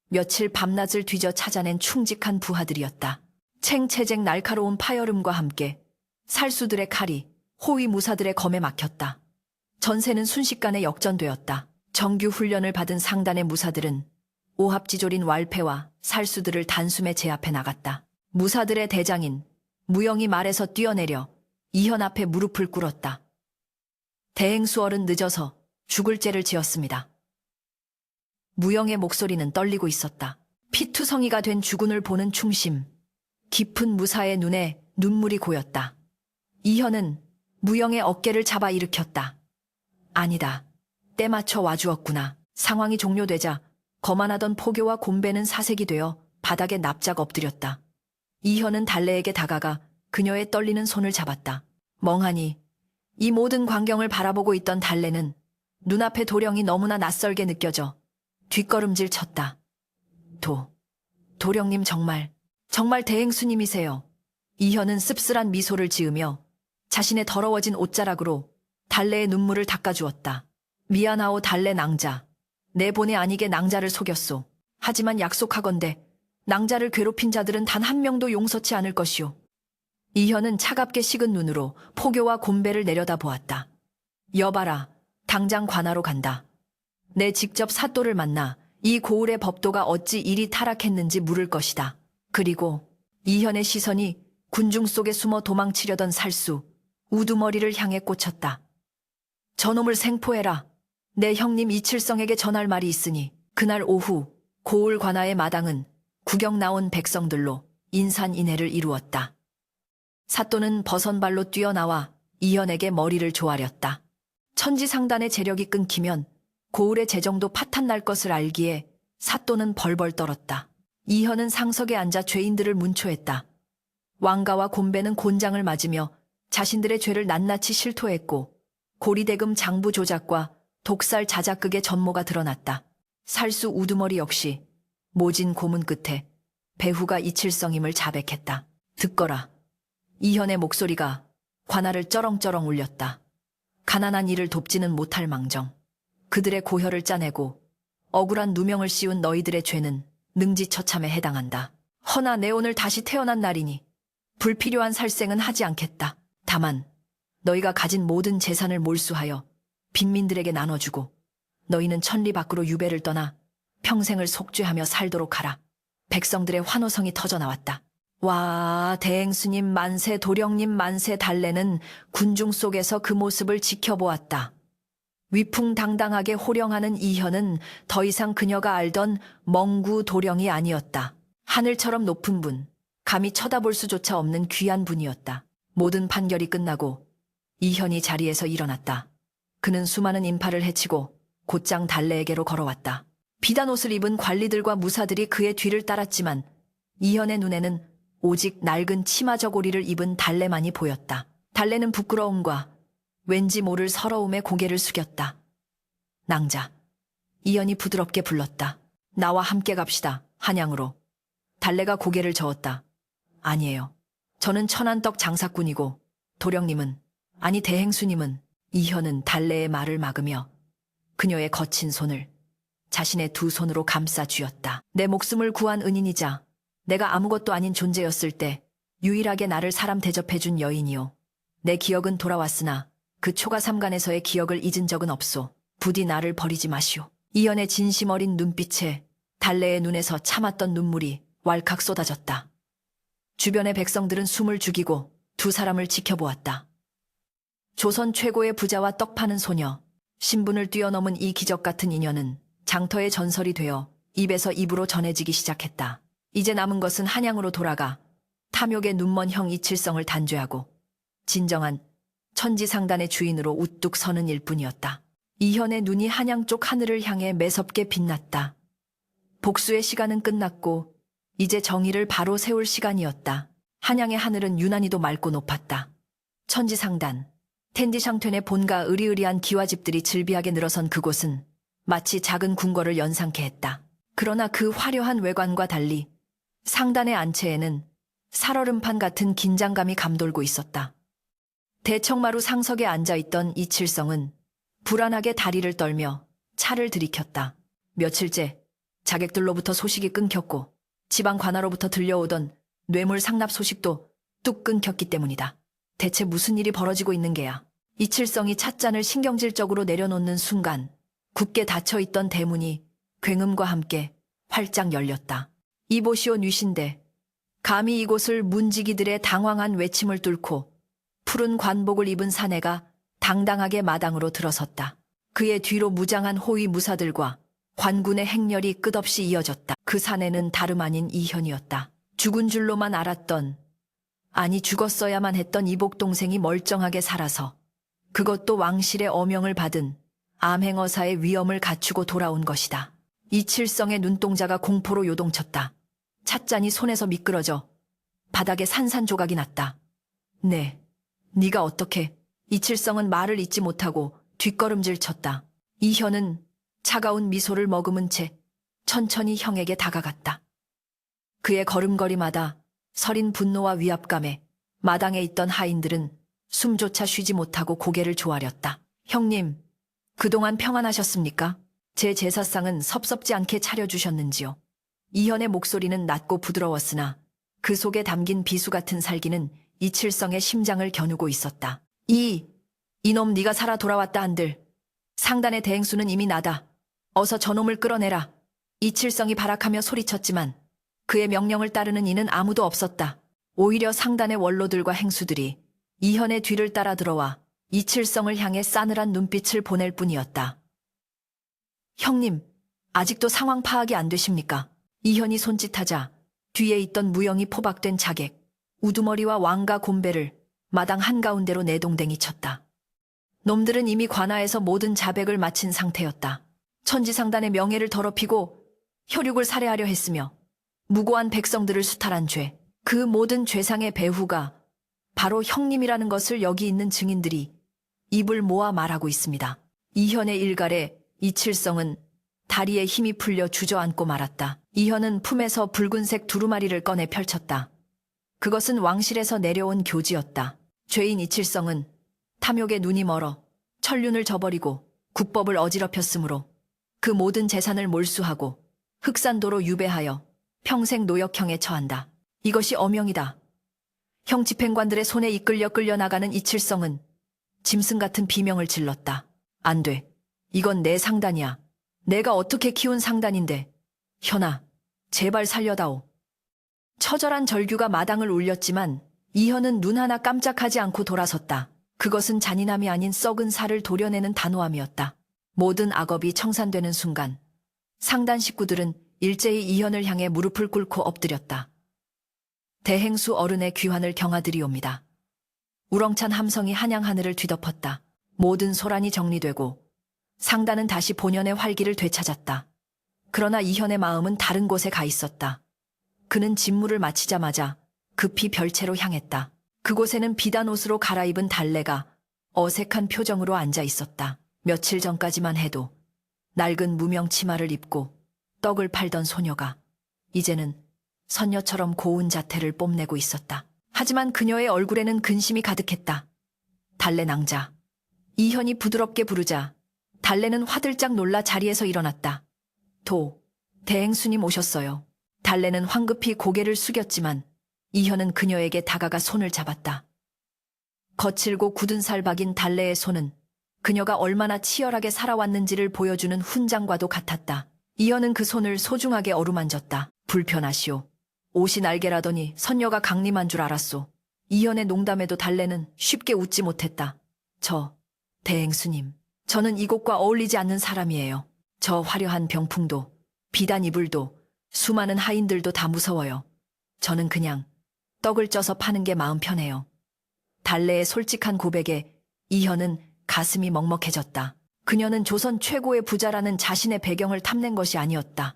며칠 밤낮을 뒤져 찾아낸 충직한 부하들이었다. 챙채쟁 날카로운 파열음과 함께 살수들의 칼이 호위 무사들의 검에 막혔다. 전세는 순식간에 역전되었다. 정규 훈련을 받은 상단의 무사들은 오합지졸인 왈패와 살수들을 단숨에 제압해 나갔다. 무사들의 대장인 무영이 말에서 뛰어내려 이현 앞에 무릎을 꿇었다. 대행수얼은 늦어서 죽을 죄를 지었습니다. 무영의 목소리는 떨리고 있었다. 피투성이가 된 주군을 보는 충심, 깊은 무사의 눈에 눈물이 고였다. 이현은 무영의 어깨를 잡아 일으켰다. 아니다. 때 맞춰 와주었구나. 상황이 종료되자 거만하던 포교와 곤배는 사색이 되어 바닥에 납작 엎드렸다. 이현은 달래에게 다가가 그녀의 떨리는 손을 잡았다. 멍하니 이 모든 광경을 바라보고 있던 달래는 눈앞의 도령이 너무나 낯설게 느껴져 뒷걸음질 쳤다. 도령님 정말 대행수님이세요. 이현은 씁쓸한 미소를 지으며 자신의 더러워진 옷자락으로 달래의 눈물을 닦아주었다. 미안하오 달래 낭자. 내 본의 아니게 낭자를 속였소. 하지만 약속하건대 낭자를 괴롭힌 자들은 단 한 명도 용서치 않을 것이오. 이현은 차갑게 식은 눈으로 포교와 곤배를 내려다보았다. 여봐라, 당장 관하로 간다. 내 직접 사또를 만나 이 고을의 법도가 어찌 이리 타락했는지 물을 것이다. 그리고 이현의 시선이 군중 속에 숨어 도망치려던 살수, 우두머리를 향해 꽂혔다. 저놈을 생포해라. 내 형님 이칠성에게 전할 말이 있으니. 그날 오후 고을 관아의 마당은 구경 나온 백성들로 인산인해를 이루었다. 사또는 버선발로 뛰어나와 이현에게 머리를 조아렸다. 천지상단의 재력이 끊기면 고을의 재정도 파탄날 것을 알기에 사또는 벌벌 떨었다. 이현은 상석에 앉아 죄인들을 문초했다. 왕가와 곤배는 곤장을 맞으며 자신들의 죄를 낱낱이 실토했고 고리대금 장부 조작과 독살 자작극의 전모가 드러났다. 살수 우두머리 역시 모진 고문 끝에 배후가 이칠성임을 자백했다. 듣거라. 이현의 목소리가 관아를 쩌렁쩌렁 울렸다. 가난한 이를 돕지는 못할 망정. 그들의 고혈을 짜내고 억울한 누명을 씌운 너희들의 죄는 능지처참에 해당한다. 허나 내 오늘 다시 태어난 날이니 불필요한 살생은 하지 않겠다. 다만 너희가 가진 모든 재산을 몰수하여 빈민들에게 나눠주고 너희는 천리 밖으로 유배를 떠나 평생을 속죄하며 살도록 하라. 백성들의 환호성이 터져나왔다. 와, 대행수님 만세, 도령님 만세. 달래는 군중 속에서 그 모습을 지켜보았다. 위풍당당하게 호령하는 이현은 더 이상 그녀가 알던 멍구 도령이 아니었다. 하늘처럼 높은 분, 감히 쳐다볼 수조차 없는 귀한 분이었다. 모든 판결이 끝나고 이현이 자리에서 일어났다. 그는 수많은 인파를 해치고 곧장 달래에게로 걸어왔다. 비단 옷을 입은 관리들과 무사들이 그의 뒤를 따랐지만 이현의 눈에는 오직 낡은 치마 저고리를 입은 달래만이 보였다. 달래는 부끄러움과 왠지 모를 서러움에 고개를 숙였다. 낭자, 이현이 부드럽게 불렀다. 나와 함께 갑시다. 한양으로. 달래가 고개를 저었다. 아니에요. 저는 천안떡 장사꾼이고 도령님은, 아니 대행수님은. 이현은 달래의 말을 막으며 그녀의 거친 손을 자신의 두 손으로 감싸 쥐었다. 내 목숨을 구한 은인이자 내가 아무것도 아닌 존재였을 때 유일하게 나를 사람 대접해준 여인이요. 내 기억은 돌아왔으나 그 초가삼간에서의 기억을 잊은 적은 없소. 부디 나를 버리지 마시오. 이현의 진심 어린 눈빛에 달래의 눈에서 참았던 눈물이 왈칵 쏟아졌다. 주변의 백성들은 숨을 죽이고 두 사람을 지켜보았다. 조선 최고의 부자와 떡 파는 소녀, 신분을 뛰어넘은 이 기적 같은 인연은 장터의 전설이 되어 입에서 입으로 전해지기 시작했다. 이제 남은 것은 한양으로 돌아가 탐욕의 눈먼 형 이칠성을 단죄하고 진정한 천지상단의 주인으로 우뚝 서는 일뿐이었다. 이현의 눈이 한양 쪽 하늘을 향해 매섭게 빛났다. 복수의 시간은 끝났고 이제 정의를 바로 세울 시간이었다. 한양의 하늘은 유난히도 맑고 높았다. 천지상단, 텐디샹텐의 본가 으리으리한 기와집들이 즐비하게 늘어선 그곳은 마치 작은 궁궐을 연상케 했다. 그러나 그 화려한 외관과 달리 상단의 안채에는 살얼음판 같은 긴장감이 감돌고 있었다. 대청마루 상석에 앉아있던 이칠성은 불안하게 다리를 떨며 차를 들이켰다. 며칠째 자객들로부터 소식이 끊겼고 지방 관하로부터 들려오던 뇌물 상납 소식도 뚝 끊겼기 때문이다. 대체 무슨 일이 벌어지고 있는 게야. 이칠성이 찻잔을 신경질적으로 내려놓는 순간 굳게 닫혀있던 대문이 굉음과 함께 활짝 열렸다. 이보시오 뉘신대. 감히 이곳을 문지기들의 당황한 외침을 뚫고 푸른 관복을 입은 사내가 당당하게 마당으로 들어섰다. 그의 뒤로 무장한 호위 무사들과 관군의 행렬이 끝없이 이어졌다. 그 사내는 다름 아닌 이현이었다. 죽은 줄로만 알았던, 아니 죽었어야만 했던 이복 동생이 멀쩡하게 살아서 그것도 왕실의 어명을 받은 암행어사의 위엄을 갖추고 돌아온 것이다. 이칠성의 눈동자가 공포로 요동쳤다. 찻잔이 손에서 미끄러져 바닥에 산산조각이 났다. 네, 네가 어떻게. 이칠성은 말을 잇지 못하고 뒷걸음질 쳤다. 이현은 차가운 미소를 머금은 채 천천히 형에게 다가갔다. 그의 걸음걸이마다 서린 분노와 위압감에 마당에 있던 하인들은 숨조차 쉬지 못하고 고개를 조아렸다. 형님, 그동안 평안하셨습니까? 제 제사상은 섭섭지 않게 차려주셨는지요? 이현의 목소리는 낮고 부드러웠으나 그 속에 담긴 비수 같은 살기는 이칠성의 심장을 겨누고 있었다. 이놈 네가 살아 돌아왔다 한들 상단의 대행수는 이미 나다. 어서 저놈을 끌어내라. 이칠성이 발악하며 소리쳤지만 그의 명령을 따르는 이는 아무도 없었다. 오히려 상단의 원로들과 행수들이 이현의 뒤를 따라 들어와 이칠성을 향해 싸늘한 눈빛을 보낼 뿐이었다. 형님, 아직도 상황 파악이 안 되십니까? 이현이 손짓하자 뒤에 있던 무영이 포박된 자객, 우두머리와 왕가 곰배를 마당 한가운데로 내동댕이 쳤다. 놈들은 이미 관아에서 모든 자백을 마친 상태였다. 천지상단의 명예를 더럽히고 혈육을 살해하려 했으며 무고한 백성들을 수탈한 죄, 그 모든 죄상의 배후가 바로 형님이라는 것을 여기 있는 증인들이 입을 모아 말하고 있습니다. 이현의 일갈에 이칠성은 다리에 힘이 풀려 주저앉고 말았다. 이현은 품에서 붉은색 두루마리를 꺼내 펼쳤다. 그것은 왕실에서 내려온 교지였다. 죄인 이칠성은 탐욕에 눈이 멀어 천륜을 저버리고 국법을 어지럽혔으므로 그 모든 재산을 몰수하고 흑산도로 유배하여 평생 노역형에 처한다. 이것이 엄형이다. 형 집행관들의 손에 이끌려 끌려나가는 이칠성은 짐승 같은 비명을 질렀다. 안 돼. 이건 내 상단이야. 내가 어떻게 키운 상단인데. 현아, 제발 살려다오. 처절한 절규가 마당을 울렸지만 이현은 눈 하나 깜짝하지 않고 돌아섰다. 그것은 잔인함이 아닌 썩은 살을 도려내는 단호함이었다. 모든 악업이 청산되는 순간 상단 식구들은 일제히 이현을 향해 무릎을 꿇고 엎드렸다. 대행수 어른의 귀환을 경하드리옵니다. 우렁찬 함성이 한양 하늘을 뒤덮었다. 모든 소란이 정리되고 상단은 다시 본연의 활기를 되찾았다. 그러나 이현의 마음은 다른 곳에 가 있었다. 그는 직무를 마치자마자 급히 별채로 향했다. 그곳에는 비단 옷으로 갈아입은 달래가 어색한 표정으로 앉아 있었다. 며칠 전까지만 해도 낡은 무명 치마를 입고 떡을 팔던 소녀가 이제는 선녀처럼 고운 자태를 뽐내고 있었다. 하지만 그녀의 얼굴에는 근심이 가득했다. 달래 낭자. 이현이 부드럽게 부르자 달래는 화들짝 놀라 자리에서 일어났다. 대행수님 오셨어요. 달래는 황급히 고개를 숙였지만 이현은 그녀에게 다가가 손을 잡았다. 거칠고 굳은 살 박인 달래의 손은 그녀가 얼마나 치열하게 살아왔는지를 보여주는 훈장과도 같았다. 이현은 그 손을 소중하게 어루만졌다. 불편하시오. 옷이 날개라더니 선녀가 강림한 줄 알았소. 이현의 농담에도 달래는 쉽게 웃지 못했다. 대행수님, 저는 이곳과 어울리지 않는 사람이에요. 저 화려한 병풍도, 비단 이불도, 수많은 하인들도 다 무서워요. 저는 그냥 떡을 쪄서 파는 게 마음 편해요. 달래의 솔직한 고백에 이현은 가슴이 먹먹해졌다. 그녀는 조선 최고의 부자라는 자신의 배경을 탐낸 것이 아니었다.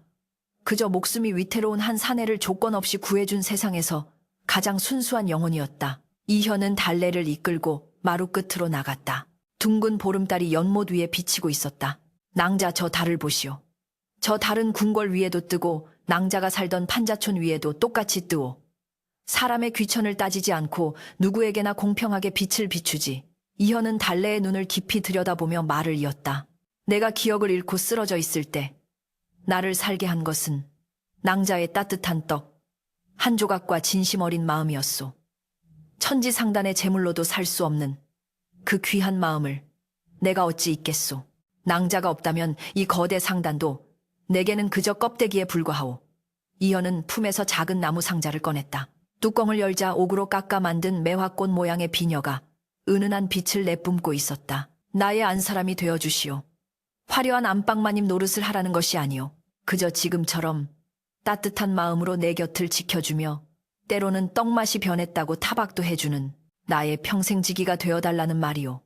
그저 목숨이 위태로운 한 사내를 조건 없이 구해준 세상에서 가장 순수한 영혼이었다. 이현은 달래를 이끌고 마루 끝으로 나갔다. 둥근 보름달이 연못 위에 비치고 있었다. 낭자, 저 달을 보시오. 저 달은 궁궐 위에도 뜨고 낭자가 살던 판자촌 위에도 똑같이 뜨오. 사람의 귀천을 따지지 않고 누구에게나 공평하게 빛을 비추지. 이현은 달래의 눈을 깊이 들여다보며 말을 이었다. 내가 기억을 잃고 쓰러져 있을 때 나를 살게 한 것은 낭자의 따뜻한 떡, 한 조각과 진심 어린 마음이었소. 천지상단의 재물로도 살 수 없는 그 귀한 마음을 내가 어찌 잊겠소. 낭자가 없다면 이 거대 상단도 내게는 그저 껍데기에 불과하오. 이현은 품에서 작은 나무 상자를 꺼냈다. 뚜껑을 열자 옥으로 깎아 만든 매화꽃 모양의 비녀가 은은한 빛을 내뿜고 있었다. 나의 안사람이 되어주시오. 화려한 안방마님 노릇을 하라는 것이 아니오. 그저 지금처럼 따뜻한 마음으로 내 곁을 지켜주며 때로는 떡맛이 변했다고 타박도 해주는 나의 평생지기가 되어달라는 말이오.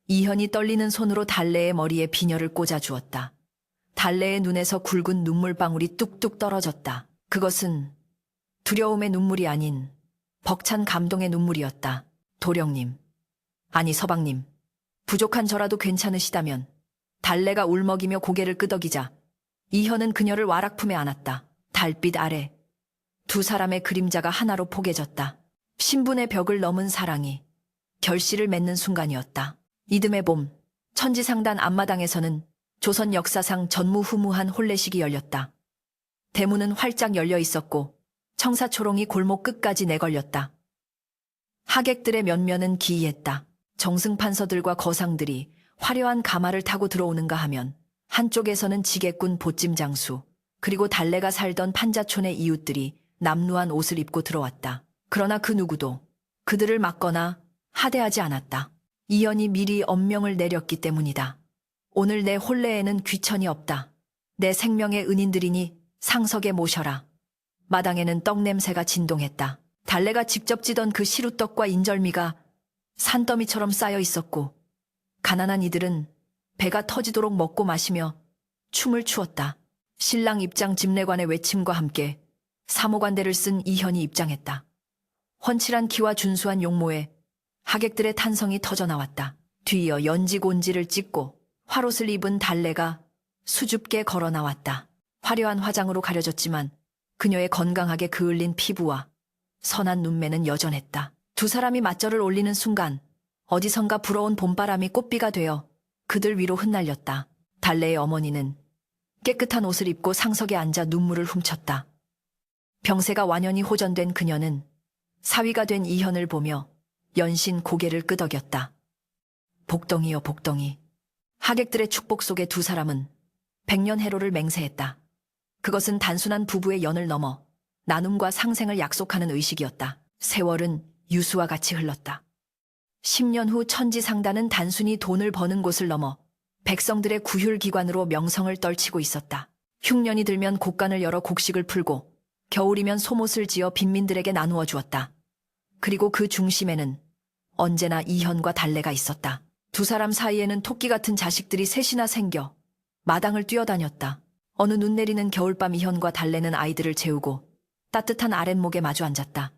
이현이 떨리는 손으로 달래의 머리에 비녀를 꽂아주었다. 달래의 눈에서 굵은 눈물방울이 뚝뚝 떨어졌다. 그것은 두려움의 눈물이 아닌 벅찬 감동의 눈물이었다. 도령님, 아니 서방님, 부족한 저라도 괜찮으시다면. 달래가 울먹이며 고개를 끄덕이자 이현은 그녀를 와락품에 안았다. 달빛 아래 두 사람의 그림자가 하나로 포개졌다. 신분의 벽을 넘은 사랑이 결실을 맺는 순간이었다. 이듬해 봄, 천지상단 앞마당에서는 조선 역사상 전무후무한 혼례식이 열렸다. 대문은 활짝 열려 있었고 청사초롱이 골목 끝까지 내걸렸다. 하객들의 면면은 기이했다. 정승판서들과 거상들이 화려한 가마를 타고 들어오는가 하면 한쪽에서는 지게꾼 보찜 장수, 그리고 달래가 살던 판자촌의 이웃들이 남루한 옷을 입고 들어왔다. 그러나 그 누구도 그들을 막거나 하대하지 않았다. 이현이 미리 엄명을 내렸기 때문이다. 오늘 내 혼례에는 귀천이 없다. 내 생명의 은인들이니 상석에 모셔라. 마당에는 떡냄새가 진동했다. 달래가 직접 찌던 그 시루떡과 인절미가 산더미처럼 쌓여 있었고 가난한 이들은 배가 터지도록 먹고 마시며 춤을 추었다. 신랑 입장 집례관의 외침과 함께 사모관대를 쓴 이현이 입장했다. 훤칠한 키와 준수한 용모에 하객들의 탄성이 터져나왔다. 뒤이어 연지곤지를 찍고 화롯을 입은 달래가 수줍게 걸어 나왔다. 화려한 화장으로 가려졌지만 그녀의 건강하게 그을린 피부와 선한 눈매는 여전했다. 두 사람이 맞절을 올리는 순간 어디선가 불어온 봄바람이 꽃비가 되어 그들 위로 흩날렸다. 달래의 어머니는 깨끗한 옷을 입고 상석에 앉아 눈물을 훔쳤다. 병세가 완연히 호전된 그녀는 사위가 된 이현을 보며 연신 고개를 끄덕였다. 복덩이여 복덩이. 하객들의 축복 속에 두 사람은 백년해로를 맹세했다. 그것은 단순한 부부의 연을 넘어 나눔과 상생을 약속하는 의식이었다. 세월은 유수와 같이 흘렀다. 10년 후 천지상단은 단순히 돈을 버는 곳을 넘어 백성들의 구휼기관으로 명성을 떨치고 있었다. 흉년이 들면 곡간을 열어 곡식을 풀고 겨울이면 솜옷을 지어 빈민들에게 나누어 주었다. 그리고 그 중심에는 언제나 이현과 달래가 있었다. 두 사람 사이에는 토끼 같은 자식들이 셋이나 생겨 마당을 뛰어다녔다. 어느 눈 내리는 겨울밤 이현과 달래는 아이들을 재우고 따뜻한 아랫목에 마주 앉았다.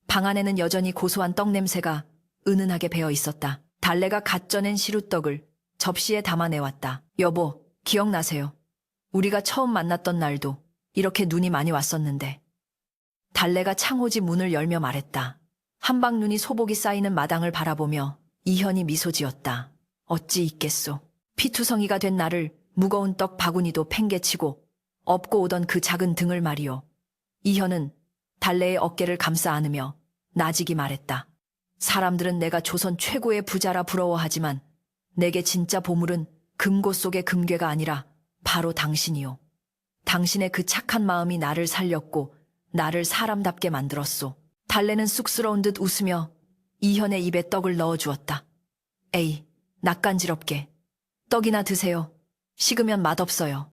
방 안에는 여전히 고소한 떡 냄새가 은은하게 배어 있었다. 달래가 갓 쪄낸 시루떡을 접시에 담아내왔다. 여보, 기억나세요? 우리가 처음 만났던 날도 이렇게 눈이 많이 왔었는데. 달래가 창호지 문을 열며 말했다. 한방눈이 소복이 쌓이는 마당을 바라보며 이현이 미소 지었다. 어찌 있겠소. 피투성이가 된 나를 무거운 떡 바구니도 팽개치고 업고 오던 그 작은 등을 말이오. 이현은 달래의 어깨를 감싸 안으며 나직이 말했다. 사람들은 내가 조선 최고의 부자라 부러워하지만 내게 진짜 보물은 금고 속의 금괴가 아니라 바로 당신이오. 당신의 그 착한 마음이 나를 살렸고 나를 사람답게 만들었소. 달래는 쑥스러운 듯 웃으며 이현의 입에 떡을 넣어주었다. 에이, 낯간지럽게. 떡이나 드세요. 식으면 맛없어요.